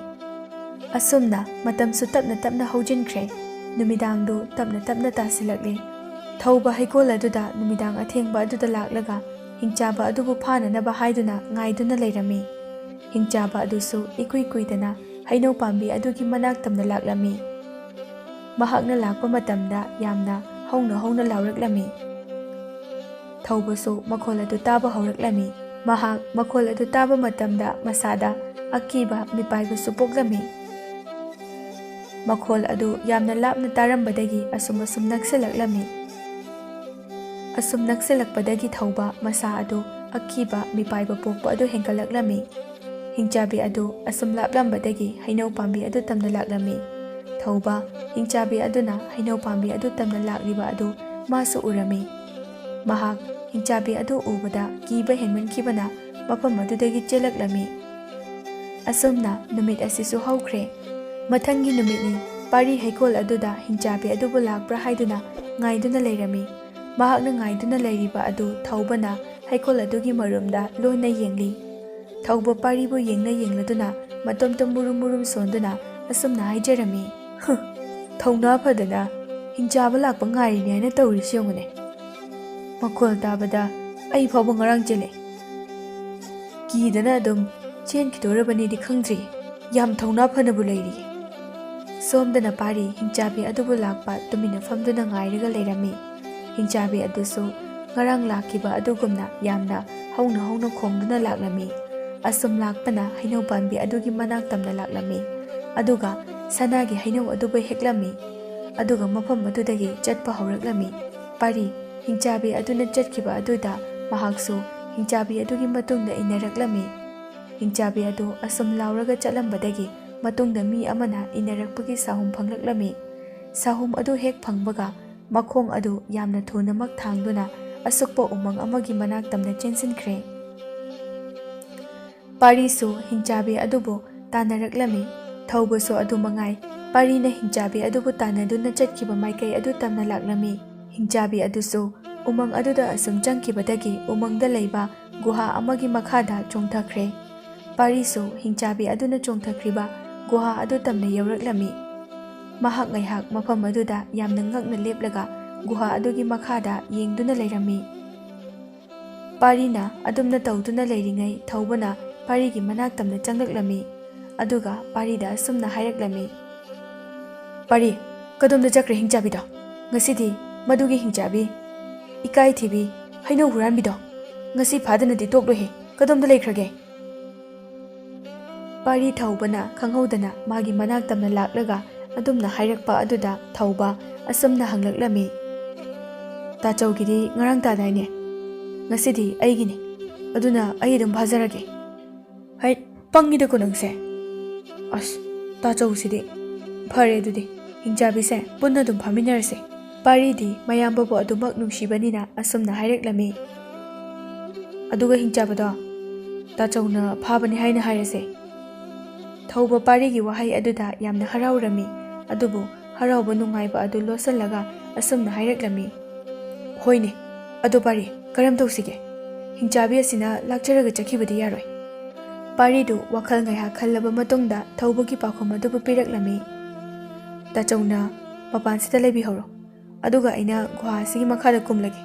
ꯑꯁꯨꯝꯅ ꯃꯇꯝꯁꯨ ꯇꯞꯅ ꯇꯞꯅ ꯍꯧꯖꯤꯟꯈ꯭ꯔꯦ꯫ ꯅꯨꯃꯤꯗꯥꯡꯗꯨ ꯇꯞꯅ ꯇꯞꯅ ꯇꯥꯁꯤꯜꯂꯛꯂꯦ꯫ ꯊꯧꯕ ꯍꯩꯀꯣꯜ ꯑꯗꯨꯗ ꯅꯨꯃꯤꯗꯥꯡ ꯑꯊꯦꯡꯕ ꯑꯗꯨꯗ ꯂꯥꯛꯂꯒ ꯍꯤꯡꯆꯥꯕ ꯑꯗꯨꯕꯨ ꯐꯥꯅꯅꯕ ꯍꯥꯏꯗꯨꯅ ꯉꯥꯏꯗꯨꯅ ꯂꯩꯔꯝꯃꯤ꯫ ꯍꯤꯡꯆꯥꯕ ꯑꯗꯨꯁꯨ ꯏꯀꯨꯏ ꯀꯨꯏꯗꯅ ꯍꯩꯅꯧ ꯄꯥꯝꯕꯤ ꯑꯗꯨꯒꯤ ꯃꯅꯥꯛ ꯇꯝꯅ ꯂꯥꯛꯂꯝꯃꯤ꯫ ꯃꯍꯥꯛꯅ ꯂꯥꯛꯄ ꯃꯇꯝꯗ ꯌꯥꯝꯅ ꯍꯧꯅ ꯍꯧꯅ ꯂꯥꯎꯔꯛꯂꯝꯃꯤ꯫ ꯊꯧꯕꯁꯨ ꯃꯈꯣꯜ ꯑꯗꯨ ꯇꯥꯕ ꯍꯧꯔꯛꯂꯝꯃꯤ꯫ ꯃꯍꯥꯛ ꯃꯈꯣꯜ ꯑꯗꯨ ꯇꯥꯕ ꯃꯇꯝꯗ ꯃꯁꯥꯗ ꯑꯀꯤꯕ ꯃꯤꯄꯥꯏꯕꯁꯨ ꯄꯣꯛꯂꯝꯃꯤ꯫ ꯃꯈꯣꯜ ꯑꯗꯨ ꯌꯥꯝꯅ ꯂꯥꯞꯅ ꯇꯥꯔꯝꯕꯗꯒꯤ ꯑꯁꯨꯝ ꯅꯛꯁꯤꯜꯂꯛꯂꯝꯃꯤ꯫ ꯑꯁꯨꯝ ꯅꯛꯁꯤꯜꯂꯛꯄꯗꯒꯤ ꯊꯧꯕ ꯃꯁꯥ ꯑꯗꯨ ꯑꯀꯤꯕ ꯃꯤꯄꯥꯏꯕ ꯄꯣꯛꯄ ꯑꯗꯨ ꯍꯦꯟꯒꯠꯂꯛꯂꯝꯃꯤ꯫ ꯍꯤꯡꯆꯥꯕꯤ ꯑꯗꯨ ꯑꯁꯨꯝ ꯂꯥꯞꯂꯝꯕꯗꯒꯤ ꯍꯩꯅꯧ ꯄꯥꯝꯕꯤ ꯑꯗꯨ ꯇꯝꯅ ꯂꯥꯛꯂꯝꯃꯤ꯫ ꯊꯧꯕ ꯍꯤꯡꯆꯥꯕꯤ ꯑꯗꯨꯅ ꯍꯩꯅꯧ ꯄꯥꯝꯕꯤ ꯑꯗꯨ ꯇꯝꯅ ꯂꯥꯛꯂꯤꯕ ꯑꯗꯨ ꯃꯥꯁꯨ ꯎꯔꯝꯃꯤ꯫ ꯃꯍꯥꯛ ꯍꯤꯡꯆꯥꯕꯤ ꯑꯗꯨ ꯎꯕꯗ ꯀꯤꯕ ꯍꯦꯟꯃꯟꯈꯤꯕꯅ ꯃꯐꯝ ꯑꯗꯨꯗꯒꯤ ꯆꯦꯜꯂꯛꯂꯝꯃꯤ꯫ ꯑꯁꯨꯝꯅ ꯅꯨꯃꯤꯠ ꯑꯁꯤꯁꯨ ꯍꯧꯈ꯭ꯔꯦ꯫ ꯃꯊꯪꯒꯤ ꯅꯨꯃꯤꯠꯅꯤ ꯄꯥꯔꯤ ꯍꯩꯀꯣꯜ ꯑꯗꯨꯗ ꯍꯤꯡꯆꯥꯕꯤ ꯑꯗꯨꯕꯨ ꯂꯥꯛꯄ꯭ꯔꯥ ꯍꯥꯏꯗꯨꯅ ꯉꯥꯏꯗꯨꯅ ꯂꯩꯔꯝꯃꯤ꯫ ꯃꯍꯥꯛꯅ ꯉꯥꯏꯗꯨꯅ ꯂꯩꯔꯤꯕ ꯑꯗꯨ ꯊꯧꯕꯅ ꯍꯩꯀꯣꯜ ꯑꯗꯨꯒꯤ ꯃꯔꯨꯝꯗ ꯂꯣꯟꯅ ꯌꯦꯡꯂꯤ꯫ ꯊꯧꯕ ꯄꯥꯔꯤꯕꯨ ꯌꯦꯡꯂꯗꯨꯅ ꯃꯇꯣꯝꯇ ꯃꯨꯔꯨꯝ ꯃꯨꯔꯨꯝ ꯁꯣꯟꯗꯨꯅ ꯑꯁꯨꯝꯅ ꯍꯥꯏꯖꯔꯝꯃꯤ, ꯊꯧꯅꯥ ꯐꯗꯅ ꯍꯤꯡꯆꯥꯕ ꯂꯥꯛꯄ ꯉꯥꯏꯔꯤꯅꯦ ꯍꯥꯏꯅ ꯇꯧꯔꯤꯁꯤ ꯌꯦꯡꯉꯨꯅꯦ꯫ ꯃꯈꯣꯜ ꯇꯥꯕꯗ ꯑꯩ ꯐꯥꯎꯕ ꯉꯔꯥꯡ ꯆꯦꯜꯂꯛꯏ꯫ ꯀꯤꯗꯅ ꯑꯗꯨꯝ ꯆꯦꯟꯈꯤꯗꯣꯔꯕꯅꯤꯗꯤ ꯈꯪꯗ꯭ꯔꯤꯌꯦ꯫ ꯌꯥꯝ ꯊꯧꯅꯥ ꯐꯅꯕꯨ ꯂꯩꯔꯤꯌꯦ꯫ ꯁꯣꯝꯗꯅ ꯄꯥꯔꯤ ꯍꯤꯡꯆꯥꯕꯤ ꯑꯗꯨꯕꯨ ꯂꯥꯛꯄ ꯇꯨꯃꯤꯟꯅ ꯐꯝꯗꯨꯅ ꯉꯥꯏꯔꯒ ꯂꯩꯔꯝꯃꯤ꯫ ꯍꯤꯡꯆꯥꯕꯤ ꯑꯗꯨꯁꯨ ꯉꯔꯥꯡ ꯂꯥꯛꯈꯤꯕ ꯑꯗꯨꯒꯨꯝꯅ ꯌꯥꯝꯅ ꯍꯧꯅ ꯍꯧꯅ ꯈꯣꯡꯗꯨꯅ ꯂꯥꯛꯂꯝꯃꯤ꯫ ꯑꯁꯨꯝ ꯂꯥꯛꯄꯅ ꯍꯩꯅꯧ ꯄꯥꯝꯕꯤ ꯑꯗꯨꯒꯤ ꯃꯅꯥꯛ ꯇꯝꯅ ꯂꯥꯛꯂꯝꯃꯤ꯫ ꯑꯗꯨꯒ ꯁꯅꯥꯒꯤ ꯍꯩꯅꯧ ꯑꯗꯨꯕꯨ ꯍꯦꯛꯂꯝꯃꯤ꯫ ꯑꯗꯨꯒ ꯃꯐꯝ ꯑꯗꯨꯗꯒꯤ ꯆꯠꯄ ꯍꯧꯔꯛꯂꯝꯃꯤ꯫ ꯄꯥꯔꯤ ꯍꯤꯡꯆꯥꯕꯤ ꯑꯗꯨꯅ ꯆꯠꯈꯤꯕ ꯑꯗꯨꯗ ꯃꯍꯥꯛꯁꯨ ꯍꯤꯡꯆꯥꯕꯤ ꯑꯗꯨꯒꯤ ꯃꯇꯨꯡꯗ ꯏꯟꯅꯔꯛꯂꯝꯃꯤ꯫ ꯍꯤꯡꯆꯥꯕꯤ ꯑꯗꯨ ꯑꯁꯨꯝ ꯂꯥꯎꯔꯒ ꯆꯠꯂꯝꯕꯗꯒꯤ ꯃꯇꯨꯡꯗ ꯃꯤ ꯑꯃꯅ ꯏꯟꯅꯔꯛꯄꯒꯤ ꯁꯥꯍꯨꯝ ꯐꯪꯂꯛꯂꯝꯃꯤ꯫ ꯁꯥꯍꯨꯝ ꯑꯗꯨ ꯍꯦꯛ ꯐꯪꯕꯒ ꯃꯈꯣꯡ ꯑꯗꯨ ꯌꯥꯝꯅ ꯊꯨꯅꯃꯛ ꯊꯥꯡꯗꯨꯅ ꯑꯁꯨꯛꯄ ꯎꯃꯪ ꯑꯃꯒꯤ ꯃꯅꯥꯛ ꯇꯝꯅ ꯆꯦꯟꯁꯤꯟꯈ꯭ꯔꯦ꯫ ꯄꯥꯔꯤꯁꯨ ꯍꯤꯡꯆꯥꯕꯤ ꯑꯗꯨꯕꯨ ꯇꯥꯟꯅꯔꯛꯂꯝꯃꯤ꯫ ꯊꯧꯕꯁꯨ ꯑꯗꯨ ꯃꯉꯥꯏ ꯄꯥꯔꯤꯅ ꯍꯤꯡꯆꯥꯕꯤ ꯑꯗꯨꯕꯨ ꯇꯥꯟꯅꯗꯨꯅ ꯆꯠꯈꯤꯕ ꯃꯥꯏꯀꯩ ꯑꯗꯨ ꯇꯝꯅ ꯂꯥꯛꯂꯝꯃꯤ꯫ ꯍꯤꯡꯆꯥꯕꯤ ꯑꯗꯨꯁꯨ ꯎꯃꯪ ꯑꯗꯨꯗ ꯑꯁꯨꯝ ꯆꯪꯈꯤꯕꯗꯒꯤ ꯎꯃꯪꯗ ꯂꯩꯕ ꯒꯨꯍꯥ ꯑꯃꯒꯤ ꯃꯈꯥꯗ ꯆꯣꯡꯊꯈ꯭ꯔꯦ꯫ ꯄꯥꯔꯤꯁꯨ ꯍꯤꯡꯆꯥꯕꯤ ꯑꯗꯨꯅ ꯆꯣꯡꯊꯈ꯭ꯔꯤꯕ ꯒꯨꯍꯥ ꯑꯗꯨ ꯇꯝꯅ ꯌꯧꯔꯛꯂꯝꯃꯤ꯫ ꯃꯍꯥꯛ ꯉꯥꯏꯍꯥꯛ ꯃꯐꯝ ꯑꯗꯨꯗ ꯌꯥꯝꯅ ꯉꯛꯅ ꯂꯦꯞꯂꯒ ꯒꯨꯍꯥ ꯑꯗꯨꯒꯤ ꯃꯈꯥꯗ ꯌꯦꯡꯗꯨꯅ ꯂꯩꯔꯝꯃꯤ꯫ ꯄꯥꯔꯤꯅ ꯑꯗꯨꯝꯅ ꯇꯧꯗꯨꯅ ꯂꯩꯔꯤꯉꯩ ꯊꯧꯕꯅ ꯄꯥꯔꯤꯒꯤ ꯃꯅꯥꯛ ꯇꯝꯅ ꯆꯪꯂꯛꯂꯝꯃꯤ꯫ ꯑꯗꯨꯒ ꯄꯥꯔꯤꯗ ꯑꯁꯨꯝꯅ ꯍꯥꯏꯔꯛꯂꯝꯃꯤ, ꯄꯥꯔꯤ, ꯀꯗꯣꯝꯗ ꯆꯠꯈ꯭ꯔꯦ ꯍꯤꯡꯆꯥꯕꯤꯗꯣ? ꯉꯁꯤꯗꯤ ꯃꯗꯨꯒꯤ ꯍꯤꯡꯆꯥꯕꯤ, ꯏꯀꯥꯏꯊꯤꯕꯤ, ꯍꯩꯅꯧ ꯍꯨꯔꯥꯟꯕꯤꯗꯣ ꯉꯁꯤ ꯐꯥꯗꯅꯗꯤ ꯇꯣꯛꯂꯣꯏꯍꯦ, ꯀꯗꯣꯝꯗ ꯂꯩꯈ꯭ꯔꯒꯦ? ꯄꯥꯔꯤ ꯊꯧꯕꯅ ꯈꯪꯍꯧꯗꯅ ꯃꯥꯒꯤ ꯃꯅꯥꯛ ꯇꯝꯅ ꯂꯥꯛꯂꯒ ꯑꯗꯨꯝꯅ ꯍꯥꯏꯔꯛꯄ ꯑꯗꯨꯗ ꯊꯧꯕ ꯑꯁꯨꯝꯅ ꯍꯪꯂꯛꯂꯝꯃꯤ, ꯇꯥꯆꯧꯒꯤꯗꯤ ꯉꯔꯥꯡ ꯇꯥꯗꯥꯏꯅꯦ? ꯉꯁꯤꯗꯤ ꯑꯩꯒꯤꯅꯤ, ꯑꯗꯨꯅ ꯑꯩ ꯑꯗꯨꯝ ꯐꯥꯖꯔꯒꯦ꯫ ꯍꯩꯠ, ꯄꯪꯉꯤꯗꯀꯣ ꯅꯪꯁꯦ꯫ ꯑꯁ, ꯇꯥꯆꯧꯁꯤꯗꯤ꯫ ꯐꯔꯦ ꯑꯗꯨꯗꯤ ꯍꯤꯡꯆꯥꯕꯤꯁꯦ ꯄꯨꯟꯅ ꯑꯗꯨꯝ ꯐꯥꯃꯤꯟꯅꯔꯁꯦ꯫ ꯄꯥꯔꯤꯗꯤ ꯃꯌꯥꯝꯕꯕꯨ ꯑꯗꯨꯃꯛ ꯅꯨꯡꯁꯤꯕꯅꯤꯅ ꯑꯁꯨꯝꯅ ꯍꯥꯏꯔꯛꯂꯝꯃꯤ꯫ ꯑꯗꯨꯒ ꯍꯤꯡꯆꯥꯕꯗꯣ ꯇꯥꯆꯧꯅ ꯐꯥꯕꯅꯤ ꯍꯥꯏꯅ ꯍꯥꯏꯔꯁꯦ꯫ ꯊꯧꯕ ꯄꯥꯔꯤꯒꯤ ꯋꯥꯍꯩ ꯑꯗꯨꯗ ꯌꯥꯝꯅ ꯍꯔꯥꯎꯔꯝꯃꯤ꯫ ꯑꯗꯨꯕꯨ ꯍꯔꯥꯎꯕ ꯅꯨꯡꯉꯥꯏꯕ ꯑꯗꯨ ꯂꯣꯠꯁꯤꯜꯂꯒ ꯑꯁꯨꯝꯅ ꯍꯥꯏꯔꯛꯂꯝꯃꯤ, ꯍꯣꯏꯅꯦ, ꯑꯗꯣ ꯄꯥꯔꯤ, ꯀꯔꯝ ꯇꯧꯁꯤꯒꯦ? ꯍꯤꯡꯆꯥꯕꯤ ꯑꯁꯤꯅ ꯂꯥꯛꯆꯔꯒ ꯆꯠꯈꯤꯕꯗꯤ ꯌꯥꯔꯣꯏ꯫ ꯄꯥꯔꯤꯗꯨ ꯋꯥꯈꯜ ꯉꯥꯏꯍꯥꯛ ꯈꯜꯂꯕ ꯃꯇꯨꯡꯗ ꯊꯧꯕꯒꯤ ꯄꯥꯎꯈꯨꯝ ꯑꯗꯨꯕꯨ ꯄꯤꯔꯛꯂꯝꯃꯤ, ꯇꯥꯆꯧꯅ ꯃꯄꯥꯟꯁꯤꯗ ꯂꯩꯕꯤꯍꯧꯔꯣ, ꯑꯗꯨꯒ ꯑꯩꯅ ꯒꯨꯍꯥ ꯑꯁꯤꯒꯤ ꯃꯈꯥꯗ ꯀꯨꯝꯂꯒꯦ,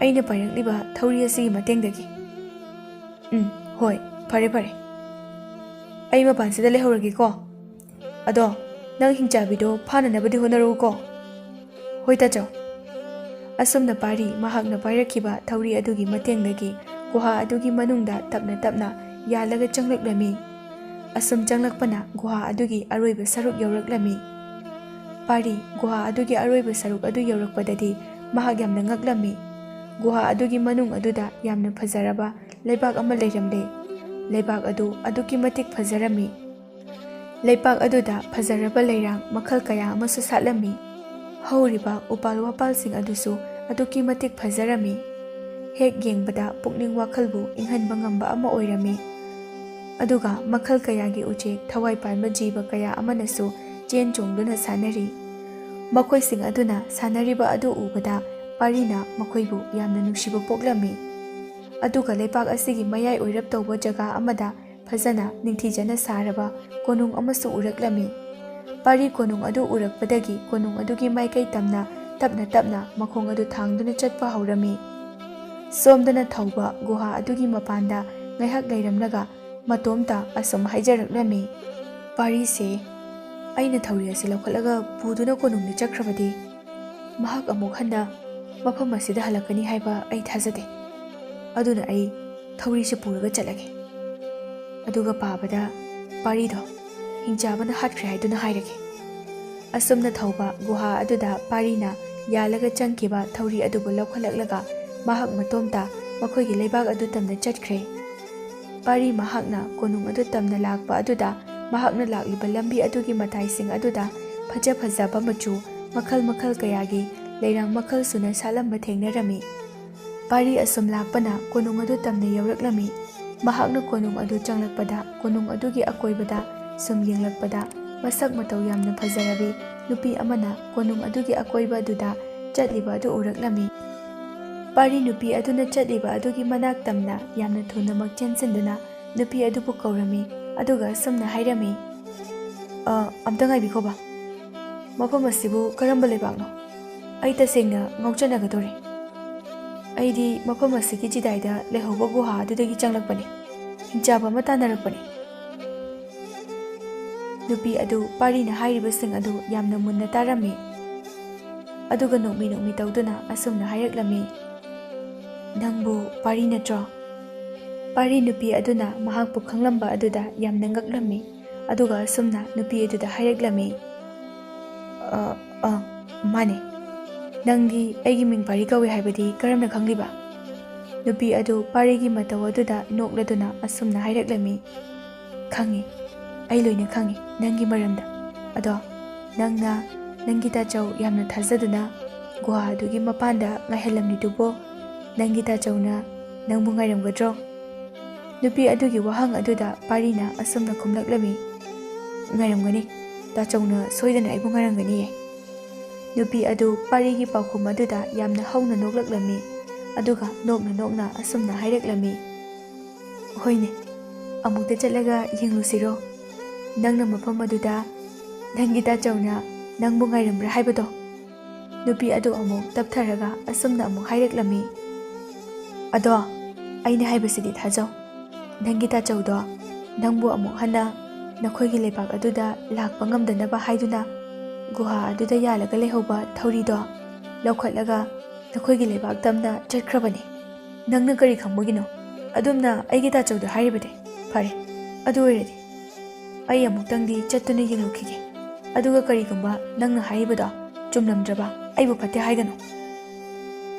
ꯑꯩꯅ ꯄꯥꯏꯔꯛꯂꯤꯕ ꯊꯧꯔꯤ ꯑꯁꯤꯒꯤ ꯃꯇꯦꯡꯗꯒꯤ꯫ ꯍꯣꯏ, ꯐꯔꯦ ꯐꯔꯦ, ꯑꯩ ꯃꯄꯥꯟꯁꯤꯗ ꯂꯩꯍꯧꯔꯒꯦꯀꯣ꯫ ꯑꯗꯣ ꯅꯪ ꯍꯤꯡꯆꯥꯕꯤꯗꯣ ꯐꯥꯅꯅꯕꯗꯤ ꯍꯣꯠꯅꯔꯛꯎꯀꯣ꯫ ꯍꯣꯏ ꯇꯥꯆꯧ꯫ ꯑꯁꯨꯝꯅ ꯄꯥꯔꯤ ꯃꯍꯥꯛꯅ ꯄꯥꯏꯔꯛꯈꯤꯕ ꯊꯧꯔꯤ ꯑꯗꯨꯒꯤ ꯃꯇꯦꯡꯗꯒꯤ ꯒꯨꯍꯥ ꯑꯗꯨꯒꯤ ꯃꯅꯨꯡꯗ ꯇꯞꯅ ꯇꯞꯅ ꯌꯥꯜꯂꯒ ꯆꯪꯂꯛꯂꯝꯃꯤ꯫ ꯑꯁꯨꯝ ꯆꯪꯂꯛꯄꯅ ꯒꯨꯍꯥ ꯑꯗꯨꯒꯤ ꯑꯔꯣꯏꯕ ꯁꯔꯨꯛ ꯌꯧꯔꯛꯂꯝꯃꯤ꯫ ꯄꯥꯔꯤ ꯒꯨꯍꯥ ꯑꯗꯨꯒꯤ ꯑꯔꯣꯏꯕ ꯁꯔꯨꯛ ꯑꯗꯨ ꯌꯧꯔꯛꯄꯗꯗꯤ ꯃꯍꯥꯛ ꯌꯥꯝꯅ ꯉꯛꯂꯝꯃꯤ꯫ ꯒꯨꯍꯥ ꯑꯗꯨꯒꯤ ꯃꯅꯨꯡ ꯑꯗꯨꯗ ꯌꯥꯝꯅ ꯐꯖꯔꯕ ꯂꯩꯕꯥꯛ ꯑꯃ ꯂꯩꯔꯝꯂꯦ꯫ ꯂꯩꯕꯥꯛ ꯑꯗꯨ ꯑꯗꯨꯛꯀꯤ ꯃꯇꯤꯛ ꯐꯖꯔꯝꯃꯤ꯫ ꯂꯩꯕꯥꯛ ꯑꯗꯨꯗ ꯐꯖꯔꯕ ꯂꯩꯔꯥꯡ ꯃꯈꯜ ꯀꯌꯥ ꯑꯃꯁꯨ ꯁꯥꯠꯂꯝꯃꯤ꯫ ꯍꯧꯔꯤꯕ ꯎꯄꯥꯜ ꯋꯥꯄꯥꯜꯁꯤꯡ ꯑꯗꯨꯁꯨ ꯑꯗꯨꯛꯀꯤ ꯃꯇꯤꯛ ꯐꯖꯔꯝꯃꯤ꯫ ꯍꯦꯛ ꯌꯦꯡꯕꯗ ꯄꯨꯛꯅꯤꯡ ꯋꯥꯈꯜꯕꯨ ꯏꯪꯍꯟꯕ ꯉꯝꯕ ꯑꯃ ꯑꯣꯏꯔꯝꯃꯤ꯫ ꯑꯗꯨꯒ ꯃꯈꯜ ꯀꯌꯥꯒꯤ ꯎꯆꯦꯛ ꯊꯋꯥꯏ ꯄꯥꯟꯕ ꯖꯤꯕ ꯀꯌꯥ ꯑꯃꯅꯁꯨ ꯆꯦꯟ ꯆꯣꯡꯗꯨꯅ ꯁꯥꯟꯅꯔꯤ꯫ ꯃꯈꯣꯏꯁꯤꯡ ꯑꯗꯨꯅ ꯁꯥꯟꯅꯔꯤꯕ ꯑꯗꯨ ꯎꯕꯗ ꯄꯥꯔꯤꯅ ꯃꯈꯣꯏꯕꯨ ꯌꯥꯝꯅ ꯅꯨꯡꯁꯤꯕ ꯄꯣꯛꯂꯝꯃꯤ꯫ ꯑꯗꯨꯒ ꯂꯩꯕꯥꯛ ꯑꯁꯤꯒꯤ ꯃꯌꯥꯏ ꯑꯣꯏꯔꯞ ꯇꯧꯕ ꯖꯒꯥ ꯑꯃꯗ ꯐꯖꯅ ꯅꯤꯡꯊꯤꯖꯅ ꯁꯥꯔꯕ ꯀꯣꯅꯨꯡ ꯑꯃꯁꯨ ꯎꯔꯛꯂꯝꯃꯤ꯫ ꯄꯥꯔꯤ ꯀꯣꯅꯨꯡ ꯑꯗꯨ ꯎꯔꯛꯄꯗꯒꯤ ꯀꯣꯅꯨꯡ ꯑꯗꯨꯒꯤ ꯃꯥꯏꯀꯩ ꯇꯝꯅ ꯇꯞꯅ ꯇꯞꯅ ꯃꯈꯣꯡ ꯑꯗꯨ ꯊꯥꯡꯗꯨꯅ ꯆꯠꯄ ꯍꯧꯔꯝꯃꯤ꯫ ꯁꯣꯝꯗꯅ ꯊꯧꯕ ꯒꯨꯍꯥ ꯑꯗꯨꯒꯤ ꯃꯄꯥꯟꯗ ꯉꯥꯏꯍꯥꯛ ꯂꯩꯔꯝꯂꯒ ꯃꯇꯣꯝꯇ ꯑꯁꯨꯝ ꯍꯥꯏꯖꯔꯛꯂꯝꯃꯤ, ꯄꯥꯔꯤꯁꯦ ꯑꯩꯅ ꯊꯧꯔꯤ ꯑꯁꯤ ꯂꯧꯈꯠꯂꯒ ꯄꯨꯗꯨꯅ ꯀꯣꯅꯨꯡꯗ ꯆꯠꯈ꯭ꯔꯕꯗꯤ ꯃꯍꯥꯛ ꯑꯃꯨꯛ ꯍꯟꯅ ꯃꯐꯝ ꯑꯁꯤꯗ ꯍꯜꯂꯛꯀꯅꯤ ꯍꯥꯏꯕ ꯑꯩ ꯊꯥꯖꯗꯦ꯫ ꯑꯗꯨꯅ ꯑꯩ ꯊꯧꯔꯤꯁꯦ ꯄꯨꯔꯒ ꯆꯠꯂꯒꯦ, ꯑꯗꯨꯒ ꯄꯥꯕꯗ ꯄꯥꯔꯤꯗꯣ ꯍꯤꯡꯆꯥꯕꯅ ꯍꯥꯠꯈ꯭ꯔꯦ ꯍꯥꯏꯗꯨꯅ ꯍꯥꯏꯔꯒꯦ꯫ ꯑꯁꯨꯝꯅ ꯊꯧꯕ ꯒꯨꯍꯥ ꯑꯗꯨꯗ ꯄꯥꯔꯤꯅ ꯌꯥꯜꯂꯒ ꯆꯪꯈꯤꯕ ꯊꯧꯔꯤ ꯑꯗꯨꯕꯨ ꯂꯧꯈꯠꯂꯛꯂꯒ ꯃꯍꯥꯛ ꯃꯇꯣꯝꯇ ꯃꯈꯣꯏꯒꯤ ꯂꯩꯕꯥꯛ ꯑꯗꯨ ꯇꯝꯅ ꯆꯠꯈ꯭ꯔꯦ꯫ ꯄꯥꯔꯤ ꯃꯍꯥꯛꯅ ꯀꯣꯅꯨꯡ ꯑꯗꯨ ꯇꯝꯅ ꯂꯥꯛꯄ ꯑꯗꯨꯗ ꯃꯍꯥꯛꯅ ꯂꯥꯛꯂꯤꯕ ꯂꯝꯕꯤ ꯑꯗꯨꯒꯤ ꯃꯇꯥꯏꯁꯤꯡ ꯑꯗꯨꯗ ꯐꯖ ꯐꯖꯕ ꯃꯆꯨ ꯃꯈꯜ ꯃꯈꯜ ꯀꯌꯥꯒꯤ ꯂꯩꯔꯥꯡ ꯃꯈꯜ ꯁꯨꯅ ꯁꯥꯠꯂꯝꯕ ꯊꯦꯡꯅꯔꯝꯃꯤ꯫ ꯄꯥꯔꯤ ꯑꯁꯨꯝ ꯂꯥꯛꯄꯅ ꯀꯣꯅꯨꯡ ꯑꯗꯨ ꯇꯝꯅ ꯌꯧꯔꯛꯂꯝꯃꯤ꯫ ꯃꯍꯥꯛꯅ ꯀꯣꯅꯨꯡ ꯑꯗꯨ ꯆꯪꯂꯛꯄꯗ ꯀꯣꯅꯨꯡ ꯑꯗꯨꯒꯤ ꯑꯀꯣꯏꯕꯗ ꯁꯨꯝ ꯌꯦꯡꯂꯛꯄꯗ ꯃꯁꯛ ꯃꯇꯧ ꯌꯥꯝꯅ ꯐꯖꯔꯕꯤ ꯅꯨꯄꯤ ꯑꯃꯅ ꯀꯣꯅꯨꯡ ꯑꯗꯨꯒꯤ ꯑꯀꯣꯏꯕ ꯑꯗꯨꯗ ꯆꯠꯂꯤꯕ ꯑꯗꯨ ꯎꯔꯛꯂꯝꯃꯤ꯫ ꯄꯥꯔꯤ ꯅꯨꯄꯤ ꯑꯗꯨꯅ ꯆꯠꯂꯤꯕ ꯑꯗꯨꯒꯤ ꯃꯅꯥꯛ ꯇꯝꯅ ꯌꯥꯝꯅ ꯊꯨꯅꯃꯛ ꯆꯦꯟꯁꯤꯟꯗꯨꯅ ꯅꯨꯄꯤ ꯑꯗꯨꯕꯨ ꯀꯧꯔꯝꯃꯤ ꯑꯗꯨꯒ ꯑꯁꯨꯝꯅ ꯍꯥꯏꯔꯝꯃꯤ, "ꯑꯝꯇ ꯉꯥꯏꯕꯤꯈꯣꯕ, ꯃꯐꯝ ꯑꯁꯤꯕꯨ ꯀꯔꯝꯕ ꯂꯩꯕꯥꯛꯅꯣ? ꯑꯩ ꯇꯁꯦꯡꯅ ꯉꯥꯎꯆꯅꯒꯗꯧꯔꯦ꯫ ꯑꯩꯗꯤ ꯃꯐꯝ ꯑꯁꯤꯒꯤ ꯆꯤꯗꯥꯏꯗ ꯂꯩꯍꯧꯕ ꯒꯨꯍꯥ ꯑꯗꯨꯗꯒꯤ ꯆꯪꯂꯛꯄꯅꯤ, ꯍꯤꯡꯆꯥꯕ ꯑꯃ ꯇꯥꯟꯅꯔꯛꯄꯅꯤ"꯫ ꯅꯨꯄꯤ ꯑꯗꯨ ꯄꯥꯔꯤꯅ ꯍꯥꯏꯔꯤꯕꯁꯤꯡ ꯑꯗꯨ ꯌꯥꯝꯅ ꯃꯨꯟꯅ ꯇꯥꯔꯝꯃꯤ ꯑꯗꯨꯒ ꯅꯣꯛꯃꯤ ꯅꯣꯛꯃꯤ ꯇꯧꯗꯨꯅ ꯑꯁꯨꯝꯅ ꯍꯥꯏꯔꯛꯂꯝꯃꯤ, "ꯅꯪꯕꯨ ꯄꯥꯔꯤ ꯅꯠꯇ꯭ꯔꯣ?" ꯄꯥꯔꯤ ꯅꯨꯄꯤ ꯑꯗꯨꯅ ꯃꯍꯥꯛꯄꯨ ꯈꯪꯂꯝꯕ ꯑꯗꯨꯗ ꯌꯥꯝꯅ ꯉꯛꯂꯝꯃꯤ ꯑꯗꯨꯒ ꯑꯁꯨꯝꯅ ꯅꯨꯄꯤ ꯑꯗꯨꯗ ꯍꯥꯏꯔꯛꯂꯝꯃꯤ, "ꯃꯥꯅꯦ, ꯅꯪꯗꯤ ꯑꯩꯒꯤ ꯃꯤꯡ ꯄꯥꯔꯤ ꯀꯧꯏ ꯍꯥꯏꯕꯗꯤ ꯀꯔꯝꯅ ꯈꯪꯂꯤꯕ?" ꯅꯨꯄꯤ ꯑꯗꯨ ꯄꯥꯔꯤꯒꯤ ꯃꯇꯧ ꯑꯗꯨꯗ ꯅꯣꯛꯂꯗꯨꯅ ꯑꯁꯨꯝꯅ ꯍꯥꯏꯔꯛꯂꯝꯃꯤ, "ꯈꯪꯉꯤ, ꯑꯩ ꯂꯣꯏꯅ ꯈꯪꯉꯤ ꯅꯪꯒꯤ ꯃꯔꯝꯗ꯫ ꯑꯗꯣ ꯅꯪꯅ ꯅꯪꯒꯤ ꯇꯥꯆꯧ ꯌꯥꯝꯅ ꯊꯥꯖꯗꯨꯅ ꯒꯨꯍꯥ ꯑꯗꯨꯒꯤ ꯃꯄꯥꯟꯗ ꯉꯥꯏꯍꯜꯂꯝꯂꯤꯗꯨꯕꯨ ꯅꯪꯒꯤ ꯇꯥꯆꯧꯅ ꯅꯪꯕꯨ ꯉꯥꯏꯔꯝꯒꯗ꯭ꯔꯣ?" ꯅꯨꯄꯤ ꯑꯗꯨꯒꯤ ꯋꯥꯍꯪ ꯑꯗꯨꯗ ꯄꯥꯔꯤꯅ ꯑꯁꯨꯝꯅ ꯈꯨꯝꯂꯛꯂꯝꯃꯤ, "ꯉꯥꯏꯔꯝꯒꯅꯤ, ꯇꯥꯆꯧꯅ ꯁꯣꯏꯗꯅ ꯑꯩꯕꯨ ꯉꯥꯏꯔꯝꯒꯅꯤꯌꯦ"꯫ ꯅꯨꯄꯤ ꯑꯗꯨ ꯄꯥꯔꯤꯒꯤ ꯄꯥꯎꯈꯨꯝ ꯑꯗꯨꯗ ꯌꯥꯝꯅ ꯍꯧꯅ ꯅꯣꯛꯂꯛꯂꯝꯃꯤ ꯑꯗꯨꯒ ꯅꯣꯛꯅ ꯅꯣꯛꯅ ꯑꯁꯨꯝꯅ ꯍꯥꯏꯔꯛꯂꯝꯃꯤ, "ꯍꯣꯏꯅꯦ, ꯑꯃꯨꯛꯇ ꯆꯠꯂꯒ ꯌꯦꯡꯂꯨꯁꯤꯔꯣ, ꯅꯪꯅ ꯃꯐꯝ ꯑꯗꯨꯗ ꯅꯪꯒꯤ ꯇꯥꯆꯧꯅ ꯅꯪꯕꯨ ꯉꯥꯏꯔꯝꯕ꯭ꯔꯥ ꯍꯥꯏꯕꯗꯣ"꯫ ꯅꯨꯄꯤ ꯑꯗꯨ ꯑꯃꯨꯛ ꯇꯞꯊꯔꯒ ꯑꯁꯨꯝꯅ ꯑꯃꯨꯛ ꯍꯥꯏꯔꯛꯂꯝꯃꯤ, "ꯑꯗꯣ ꯑꯩꯅ ꯍꯥꯏꯕꯁꯤꯗꯤ ꯊꯥꯖꯧ, ꯅꯪꯒꯤ ꯇꯥꯆꯧꯗꯣ ꯅꯪꯕꯨ ꯑꯃꯨꯛ ꯍꯟꯅ ꯅꯈꯣꯏꯒꯤ ꯂꯩꯕꯥꯛ ꯑꯗꯨꯗ ꯂꯥꯛꯄ ꯉꯝꯗꯅꯕ ꯍꯥꯏꯗꯨꯅ ꯒꯨꯍꯥ ꯑꯗꯨꯗ ꯌꯥꯜꯂꯒ ꯂꯩꯍꯧꯕ ꯊꯧꯔꯤꯗꯣ ꯂꯧꯈꯠꯂꯒ ꯅꯈꯣꯏꯒꯤ ꯂꯩꯕꯥꯛ ꯇꯝꯅ ꯆꯠꯈ꯭ꯔꯕꯅꯤ꯫ ꯅꯪꯅ ꯀꯔꯤ ꯈꯪꯕꯒꯤꯅꯣ ꯑꯗꯨꯝꯅ ꯑꯩꯒꯤ ꯇꯥꯆꯧꯗ ꯍꯥꯏꯔꯤꯕꯗꯤ? ꯐꯔꯦ, ꯑꯗꯨ ꯑꯣꯏꯔꯗꯤ ꯑꯩ ꯑꯃꯨꯛꯇꯪꯗꯤ ꯆꯠꯇꯨꯅ ꯌꯦꯡꯂꯨꯈꯤꯒꯦ, ꯑꯗꯨꯒ ꯀꯔꯤꯒꯨꯝꯕ ꯅꯪꯅ ꯍꯥꯏꯔꯤꯕꯗꯣ ꯆꯨꯝꯂꯝꯗ꯭ꯔꯕ ꯑꯩꯕꯨ ꯐꯠꯇꯦ ꯍꯥꯏꯒꯅꯨ"꯫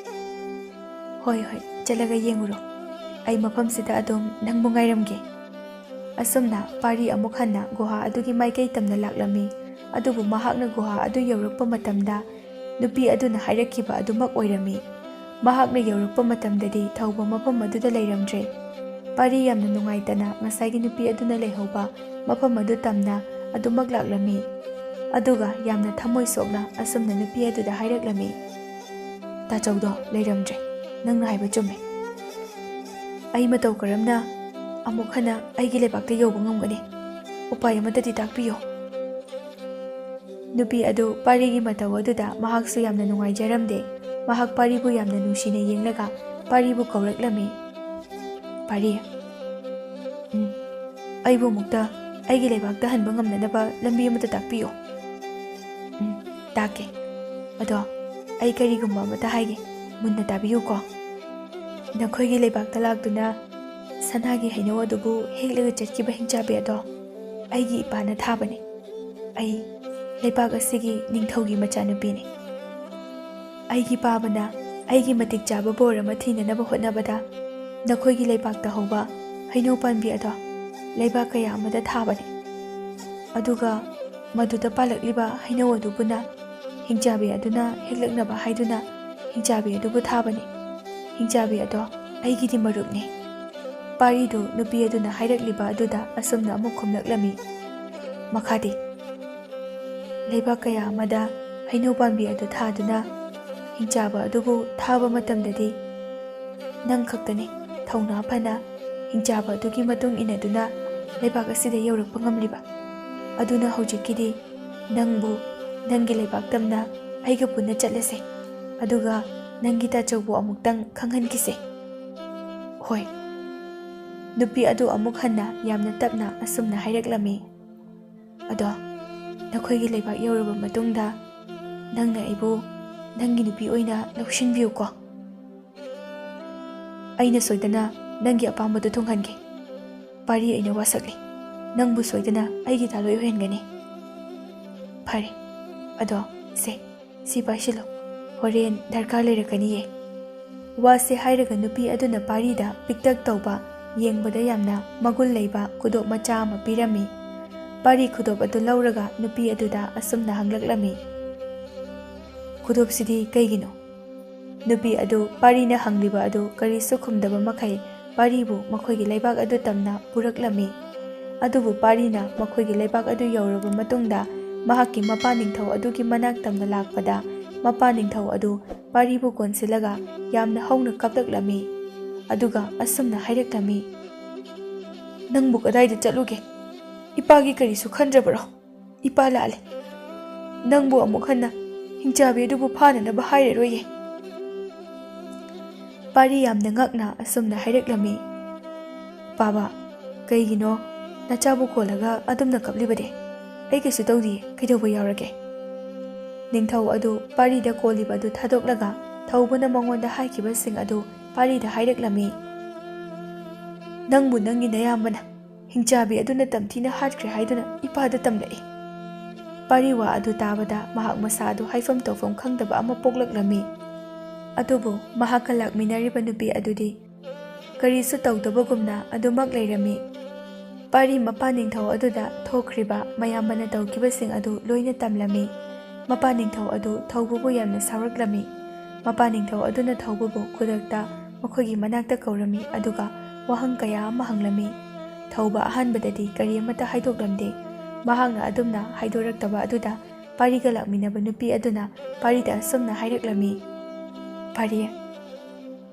"ꯍꯣꯏ ꯍꯣꯏ, ꯆꯠꯂꯒ ꯌꯦꯡꯉꯨꯔꯣ, ꯑꯩ ꯃꯐꯝꯁꯤꯗ ꯑꯗꯨꯝ ꯅꯪꯕꯨ ꯉꯥꯏꯔꯝꯒꯦ"꯫ ꯑꯁꯨꯝꯅ ꯄꯥꯔꯤ ꯑꯃꯨꯛ ꯍꯟꯅ ꯒꯨꯍꯥ ꯑꯗꯨꯒꯤ ꯃꯥꯏꯀꯩ ꯇꯝꯅ ꯂꯥꯛꯂꯝꯃꯤ ꯑꯗꯨꯕꯨ ꯃꯍꯥꯛꯅ ꯒꯨꯍꯥ ꯑꯗꯨ ꯌꯧꯔꯛꯄ ꯃꯇꯝꯗ ꯅꯨꯄꯤ ꯑꯗꯨꯅ ꯍꯥꯏꯔꯛꯈꯤꯕ ꯑꯗꯨꯃꯛ ꯑꯣꯏꯔꯝꯃꯤ꯫ ꯃꯍꯥꯛꯅ ꯌꯧꯔꯛꯄ ꯃꯇꯝꯗꯗꯤ ꯊꯧꯕ ꯃꯐꯝ ꯑꯗꯨꯗ ꯂꯩꯔꯝꯗ꯭ꯔꯦ꯫ ꯄꯥꯔꯤ ꯌꯥꯝꯅ ꯅꯨꯡꯉꯥꯏꯇꯅ ꯉꯁꯥꯏꯒꯤ ꯅꯨꯄꯤ ꯑꯗꯨꯅ ꯂꯩꯍꯧꯕ ꯃꯐꯝ ꯑꯗꯨ ꯇꯝꯅ ꯑꯗꯨꯃꯛ ꯂꯥꯛꯂꯝꯃꯤ ꯑꯗꯨꯒ ꯌꯥꯝꯅ ꯊꯃꯣꯏ ꯁꯣꯛꯅ ꯑꯁꯨꯝꯅ ꯅꯨꯄꯤ ꯑꯗꯨꯗ ꯍꯥꯏꯔꯛꯂꯝꯃꯤ, "ꯇꯥꯆꯧꯗꯣ ꯂꯩꯔꯝꯗ꯭ꯔꯦ, ꯅꯪꯅ ꯍꯥꯏꯕ ꯆꯨꯝꯃꯦ꯫ ꯑꯩ ꯃꯇꯧ ꯀꯔꯝꯅ ꯑꯃꯨꯛ ꯍꯟꯅ ꯑꯩꯒꯤ ꯂꯩꯕꯥꯛꯇ ꯌꯧꯕ ꯉꯝꯒꯅꯤ? ꯎꯄꯥꯏ ꯑꯃꯠꯇꯗꯤ ꯇꯥꯛꯄꯤꯌꯨ"꯫ ꯅꯨꯄꯤ ꯑꯗꯨ ꯄꯥꯔꯤꯒꯤ ꯃꯇꯧ ꯑꯗꯨꯗ ꯃꯍꯥꯛꯁꯨ ꯌꯥꯝꯅ ꯅꯨꯡꯉꯥꯏꯖꯔꯝꯗꯦ꯫ ꯃꯍꯥꯛ ꯄꯥꯔꯤꯕꯨ ꯌꯥꯝꯅ ꯅꯨꯡꯁꯤꯅ ꯌꯦꯡꯂꯒ ꯄꯥꯔꯤꯕꯨ ꯀꯧꯔꯛꯂꯝꯃꯤ, "ꯄꯥꯔꯤ, ꯑꯩꯕꯨ ꯑꯃꯨꯛꯇ ꯑꯩꯒꯤ ꯂꯩꯕꯥꯛꯇ ꯍꯟꯕ ꯉꯝꯅꯅꯕ ꯂꯝꯕꯤ ꯑꯃꯠꯇ ꯇꯥꯛꯄꯤꯌꯨ"꯫ "ꯇꯥꯛꯀꯦ, ꯑꯗꯣ ꯑꯩ ꯀꯔꯤꯒꯨꯝꯕ ꯑꯃꯠꯇ ꯍꯥꯏꯒꯦ, ꯃꯨꯟꯅ ꯇꯥꯕꯤꯌꯨꯀꯣ꯫ ꯅꯈꯣꯏꯒꯤ ꯂꯩꯕꯥꯛꯇ ꯂꯥꯛꯇꯨꯅ ꯁꯅꯥꯒꯤ ꯍꯩꯅꯧ ꯑꯗꯨꯕꯨ ꯍꯦꯛꯂꯒ ꯆꯠꯈꯤꯕ ꯍꯤꯡꯆꯥꯕꯤ ꯑꯗꯣ ꯑꯩꯒꯤ ꯏꯄꯥꯅ ꯊꯥꯕꯅꯤ꯫ ꯑꯩ ꯂꯩꯕꯥꯛ ꯑꯁꯤꯒꯤ ꯅꯤꯡꯊꯧꯒꯤ ꯃꯆꯥꯅꯨꯄꯤꯅꯤ꯫ ꯑꯩꯒꯤ ꯄꯥꯕꯅ ꯑꯩꯒꯤ ꯃꯇꯤꯛ ꯆꯥꯕ ꯕꯣꯔ ꯑꯃ ꯊꯤꯅꯅꯕ ꯍꯣꯠꯅꯕꯗ ꯅꯈꯣꯏꯒꯤ ꯂꯩꯕꯥꯛꯇ ꯍꯧꯕ ꯍꯩꯅꯧ ꯄꯥꯝꯕꯤ ꯑꯗꯣ ꯂꯩꯕꯥꯛ ꯀꯌꯥ ꯑꯃꯗ ꯊꯥꯕꯅꯤ꯫ ꯑꯗꯨꯒ ꯃꯗꯨꯗ ꯄꯥꯜꯂꯛꯂꯤꯕ ꯍꯩꯅꯧ ꯑꯗꯨꯕꯨꯅ ꯍꯤꯡꯆꯥꯕꯤ ꯑꯗꯨꯅ ꯍꯦꯛꯂꯛꯅꯕ ꯍꯥꯏꯗꯨꯅ ꯍꯤꯡꯆꯥꯕꯤ ꯑꯗꯨꯕꯨ ꯊꯥꯕꯅꯤ꯫ ꯍꯤꯡꯆꯥꯕꯤ ꯑꯗꯣ ꯑꯩꯒꯤꯗꯤ ꯃꯔꯨꯞꯅꯤ"꯫ ꯄꯥꯔꯤꯗꯨ ꯅꯨꯄꯤ ꯑꯗꯨꯅ ꯍꯥꯏꯔꯛꯂꯤꯕ ꯑꯗꯨꯗ ꯑꯁꯨꯝꯅ ꯑꯃꯨꯛ ꯈꯨꯝꯂꯛꯂꯝꯃꯤ, "ꯃꯈꯥꯗꯤ"꯫ "ꯂꯩꯕꯥꯛ ꯀꯌꯥ ꯑꯃꯗ ꯍꯩꯅꯧ ꯄꯥꯝꯕꯤ ꯑꯗꯨ ꯊꯥꯗꯨꯅ ꯍꯤꯡꯆꯥꯕ ꯑꯗꯨꯕꯨ ꯊꯥꯕ ꯃꯇꯝꯗꯗꯤ ꯅꯪ ꯈꯛꯇꯅꯤ ꯊꯧꯅꯥ ꯐꯅ ꯍꯤꯡꯆꯥꯕ ꯑꯗꯨꯒꯤ ꯃꯇꯨꯡ ꯏꯟꯅꯗꯨꯅ ꯂꯩꯕꯥꯛ ꯑꯁꯤꯗ ꯌꯧꯔꯛꯄ ꯉꯝꯂꯤꯕ꯫ ꯑꯗꯨꯅ ꯍꯧꯖꯤꯛꯀꯤꯗꯤ ꯅꯪꯕꯨ ꯅꯪꯒꯤ ꯂꯩꯕꯥꯛ ꯇꯝꯅ ꯑꯩꯒ ꯄꯨꯟꯅ ꯆꯠꯂꯁꯦ, ꯑꯗꯨꯒ ꯅꯪꯒꯤ ꯇꯥꯆꯧꯕꯨ ꯑꯃꯨꯛꯇꯪ ꯈꯪꯍꯟꯈꯤꯁꯦ"꯫ "ꯍꯣꯏ"꯫ ꯅꯨꯄꯤ ꯑꯗꯨ ꯑꯃꯨꯛ ꯍꯟꯅ ꯌꯥꯝꯅ ꯇꯞꯅ ꯑꯁꯨꯝꯅ ꯍꯥꯏꯔꯛꯂꯝꯃꯤ, "ꯑꯗꯣ ꯅꯈꯣꯏꯒꯤ ꯂꯩꯕꯥꯛ ꯌꯧꯔꯕ ꯃꯇꯨꯡꯗ ꯅꯪꯅ ꯑꯩꯕꯨ ꯅꯪꯒꯤ ꯅꯨꯄꯤ ꯑꯣꯏꯅ ꯂꯧꯁꯤꯟꯕꯤꯌꯨꯀꯣ꯫ ꯑꯩꯅ ꯁꯣꯏꯗꯅ ꯅꯪꯒꯤ ꯑꯄꯥꯝꯕꯗꯨ ꯊꯨꯡꯍꯟꯒꯦ꯫ ꯄꯥꯔꯤ ꯑꯩꯅ ꯋꯥꯁꯛꯂꯤ, ꯅꯪꯕꯨ ꯁꯣꯏꯗꯅ ꯑꯩꯒꯤ ꯊꯥꯗꯣꯏ ꯑꯣꯏꯍꯟꯒꯅꯤ"꯫ "ꯐꯔꯦ, ꯑꯗꯣ ꯁꯤ ꯄꯥꯏꯁꯤꯜꯂꯨ, ꯍꯣꯔꯦꯟ ꯗꯔꯀꯥꯔ ꯂꯩꯔꯛꯀꯅꯤꯌꯦ"꯫ ꯋꯥꯁꯦ ꯍꯥꯏꯔꯒ ꯅꯨꯄꯤ ꯑꯗꯨꯅ ꯄꯥꯔꯤꯗ ꯄꯤꯛꯇꯛ ꯇꯧꯕ, ꯌꯦꯡꯕꯗ ꯌꯥꯝꯅ ꯃꯒꯨꯟ ꯂꯩꯕ ꯈꯨꯗꯣꯞ ꯃꯆꯥ ꯑꯃ ꯄꯤꯔꯝꯃꯤ꯫ ꯄꯥꯔꯤ ꯈꯨꯗꯣꯞ ꯑꯗꯨ ꯂꯧꯔꯒ ꯅꯨꯄꯤ ꯑꯗꯨꯗ ꯑꯁꯨꯝꯅ ꯍꯪꯂꯛꯂꯝꯃꯤ, "ꯈꯨꯗꯣꯞꯁꯤꯗꯤ ꯀꯩꯒꯤꯅꯣ"? ꯅꯨꯄꯤ ꯑꯗꯨ ꯄꯥꯔꯤꯅ ꯍꯪꯂꯤꯕ ꯑꯗꯨ ꯀꯔꯤꯁꯨ ꯈꯨꯝꯗꯕ ꯃꯈꯩ ꯄꯥꯔꯤꯕꯨ ꯃꯈꯣꯏꯒꯤ ꯂꯩꯕꯥꯛ ꯑꯗꯨ ꯇꯝꯅ ꯄꯨꯔꯛꯂꯝꯃꯤ꯫ ꯑꯗꯨꯕꯨ ꯄꯥꯔꯤꯅ ꯃꯈꯣꯏꯒꯤ ꯂꯩꯕꯥꯛ ꯑꯗꯨ ꯌꯧꯔꯕ ꯃꯇꯨꯡꯗ ꯃꯍꯥꯛꯀꯤ ꯃꯄꯥ ꯅꯤꯡꯊꯧ ꯑꯗꯨꯒꯤ ꯃꯅꯥꯛ ꯇꯝꯅ ꯂꯥꯛꯄꯗ ꯃꯄꯥ ꯅꯤꯡꯊꯧ ꯑꯗꯨ ꯄꯥꯔꯤꯕꯨ ꯀꯣꯟꯁꯤꯜꯂꯒ ꯌꯥꯝꯅ ꯍꯧꯅ ꯀꯞꯂꯛꯂꯝꯃꯤ꯫ ꯑꯗꯨꯒ ꯑꯁꯨꯝꯅ ꯍꯥꯏꯔꯛꯂꯝꯃꯤ, "ꯅꯪꯕꯨ ꯀꯗꯥꯏꯗ ꯆꯠꯂꯨꯒꯦ? ꯏꯄꯥꯒꯤ ꯀꯔꯤꯁꯨ ꯈꯟꯗ꯭ꯔꯕꯔꯣ? ꯏꯄꯥ ꯂꯥꯜꯂꯦ꯫ ꯅꯪꯕꯨ ꯑꯃꯨꯛ ꯍꯟꯅ ꯍꯤꯡꯆꯥꯕꯤ ꯑꯗꯨꯕꯨ ꯐꯥꯅꯅꯕ ꯍꯥꯏꯔꯔꯣꯏꯌꯦ." ꯄꯥꯔꯤ ꯌꯥꯝꯅ ꯉꯛꯅ ꯑꯁꯨꯝꯅ ꯍꯥꯏꯔꯛꯂꯝꯃꯤ, "ꯕꯥꯕꯥ, ꯀꯩꯒꯤꯅꯣ ꯅꯆꯥꯕꯨ ꯀꯣꯜꯂꯒ ꯑꯗꯨꯝꯅ ꯀꯞꯂꯤꯕꯗꯤ? ꯑꯩ ꯀꯩꯁꯨ ꯇꯧꯗꯤꯌꯦ, ꯀꯩꯗꯧꯕ ꯌꯥꯎꯔꯒꯦ?" ꯅꯤꯡꯊꯧ ꯑꯗꯨ ꯄꯥꯔꯤꯗ ꯀꯣꯜꯂꯤꯕ ꯑꯗꯨ ꯊꯥꯗꯣꯛꯂꯒ ꯊꯧꯕꯅ ꯃꯉꯣꯟꯗ ꯍꯥꯏꯈꯤꯕꯁꯤꯡ ꯑꯗꯨ ꯄꯥꯔꯤꯗ ꯍꯥꯏꯔꯛꯂꯝꯃꯤ꯫ "ꯅꯪꯕꯨ ꯅꯪꯒꯤ ꯅꯌꯥꯝꯕꯅ ꯍꯤꯡꯆꯥꯕꯤ ꯑꯗꯨꯅ ꯇꯝꯊꯤꯅ ꯍꯥꯠꯈ꯭ꯔꯦ ꯍꯥꯏꯗꯨꯅ ꯏꯄꯥꯗ ꯇꯝꯂꯛꯏ." ꯄꯥꯔꯤ ꯋꯥ ꯑꯗꯨ ꯇꯥꯕꯗ ꯃꯍꯥꯛ ꯃꯁꯥ ꯑꯗꯨ ꯍꯥꯏꯐꯝ ꯇꯧꯐꯝ ꯈꯪꯗꯕ ꯑꯃ ꯄꯣꯛꯂꯛꯂꯝꯃꯤ꯫ ꯑꯗꯨꯕꯨ ꯃꯍꯥꯛꯀ ꯂꯥꯛꯃꯤꯟꯅꯔꯤꯕ ꯅꯨꯄꯤ ꯑꯗꯨꯗꯤ ꯀꯔꯤꯁꯨ ꯇꯧꯗꯕꯒꯨꯝꯅ ꯑꯗꯨꯃꯛ ꯂꯩꯔꯝꯃꯤ꯫ ꯄꯥꯔꯤ ꯃꯄꯥ ꯅꯤꯡꯊꯧ ꯑꯗꯨꯗ ꯊꯣꯛꯈ꯭ꯔꯤꯕ ꯃꯌꯥꯝꯕꯅ ꯇꯧꯈꯤꯕꯁꯤꯡ ꯑꯗꯨ ꯂꯣꯏꯅ ꯇꯝꯂꯝꯃꯤ꯫ ꯃꯄꯥ ꯅꯤꯡꯊꯧ ꯑꯗꯨ ꯊꯧꯕꯕꯨ ꯌꯥꯝꯅ ꯁꯥꯎꯔꯛꯂꯝꯃꯤ꯫ ꯃꯄꯥ ꯅꯤꯡꯊꯧ ꯑꯗꯨꯅ ꯊꯧꯕꯕꯨ ꯈꯨꯗꯛꯇ ꯃꯈꯣꯏꯒꯤ ꯃꯅꯥꯛꯇ ꯀꯧꯔꯝꯃꯤ ꯑꯗꯨꯒ ꯋꯥꯍꯪ ꯀꯌꯥ ꯑꯃ ꯍꯪꯂꯝꯃꯤ꯫ ꯊꯧꯕ ꯑꯍꯥꯟꯕꯗꯗꯤ ꯀꯔꯤ ꯑꯃꯠꯇ ꯍꯥꯏꯗꯣꯛꯂꯝꯗꯦ꯫ ꯃꯍꯥꯛꯅ ꯑꯗꯨꯝꯅ ꯍꯥꯏꯗꯣꯔꯛꯇꯕ ꯑꯗꯨꯗ ꯄꯥꯔꯤꯒ ꯂꯥꯛꯃꯤꯟꯅꯕ ꯅꯨꯄꯤ ꯑꯗꯨꯅ ꯄꯥꯔꯤꯗ ꯑꯁꯨꯝꯅ ꯍꯥꯏꯔꯛꯂꯝꯃꯤ, "ꯄꯥꯔꯤ,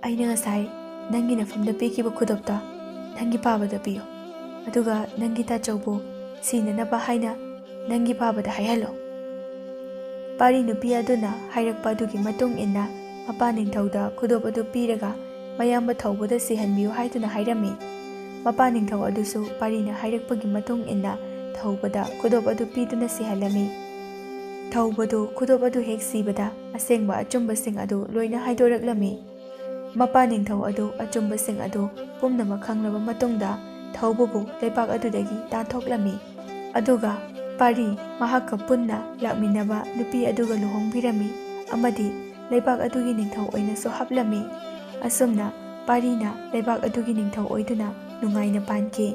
ꯑꯩꯅ ꯉꯁꯥꯏ ꯅꯪꯒꯤ ꯅꯐꯝꯗ ꯄꯤꯈꯤꯕ ꯈꯨꯗꯣꯞꯇꯣ ꯅꯪꯒꯤ ꯄꯥꯕꯗ ꯄꯤꯌꯨ, ꯑꯗꯨꯒ ꯅꯪꯒꯤ ꯇꯥꯆꯧꯕꯨ ꯁꯤꯅꯅꯕ ꯍꯥꯏꯅ ꯅꯪꯒꯤ ꯄꯥꯕꯗ ꯍꯥꯏꯍꯜꯂꯨ." ꯄꯥꯔꯤ ꯅꯨꯄꯤ ꯑꯗꯨꯅ ꯍꯥꯏꯔꯛꯄ ꯑꯗꯨꯒꯤ ꯃꯇꯨꯡ ꯏꯟꯅ ꯃꯄꯥ ꯅꯤꯡꯊꯧꯗ ꯈꯨꯗꯣꯞ ꯑꯗꯨ ꯄꯤꯔꯒ ꯃꯌꯥꯝꯕ ꯊꯧꯕꯗ ꯁꯤꯍꯟꯕꯤꯌꯨ ꯍꯥꯏꯗꯨꯅ ꯍꯥꯏꯔꯝꯃꯤ꯫ ꯃꯄꯥ ꯅꯤꯡꯊꯧ ꯑꯗꯨꯁꯨ ꯄꯥꯔꯤꯅ ꯍꯥꯏꯔꯛꯄꯒꯤ ꯃꯇꯨꯡ ꯏꯟꯅ ꯊꯧꯕꯗ ꯈꯨꯗꯣꯞ ꯑꯗꯨ ꯄꯤꯗꯨꯅ ꯁꯤꯍꯜꯂꯝꯃꯤ꯫ ꯊꯧꯕꯗꯨ ꯈꯨꯗꯣꯞ ꯑꯗꯨ ꯍꯦꯛ ꯁꯤꯕꯗ ꯑꯁꯦꯡꯕ ꯑꯆꯨꯝꯕꯁꯤꯡ ꯑꯗꯨ ꯂꯣꯏꯅ ꯍꯥꯏꯗꯣꯔꯛꯂꯝꯃꯤ꯫ ꯃꯄꯥ ꯅꯤꯡꯊꯧ ꯑꯗꯨ ꯑꯆꯨꯝꯕꯁꯤꯡ ꯑꯗꯨ ꯄꯨꯝꯅꯃꯛ ꯈꯪꯂꯕ ꯃꯇꯨꯡꯗ ꯊꯧꯕꯕꯨ ꯂꯩꯕꯥꯛ ꯑꯗꯨꯗꯒꯤ ꯇꯥꯟꯊꯣꯛꯂꯝꯃꯤ꯫ ꯑꯗꯨꯒ ꯄꯥꯔꯤ ꯃꯍꯥꯛꯀ ꯄꯨꯟꯅ ꯂꯥꯛꯃꯤꯟꯅꯕ ꯅꯨꯄꯤ ꯑꯗꯨꯒ ꯂꯨꯍꯣꯡꯕꯤꯔꯝꯃꯤ ꯑꯃꯗꯤ ꯂꯩꯕꯥꯛ ꯑꯗꯨꯒꯤ ꯅꯤꯡꯊꯧ ꯑꯣꯏꯅꯁꯨ ꯍꯥꯞꯂꯝꯃꯤ꯫ ꯑꯁꯨꯝꯅ ꯄꯥꯔꯤꯅ ꯂꯩꯕꯥꯛ ꯑꯗꯨꯒꯤ ꯅꯤꯡꯊꯧ ꯑꯣꯏꯗꯨꯅ ꯅꯨꯡꯉꯥꯏꯅ ꯄꯥꯟꯈꯤ꯫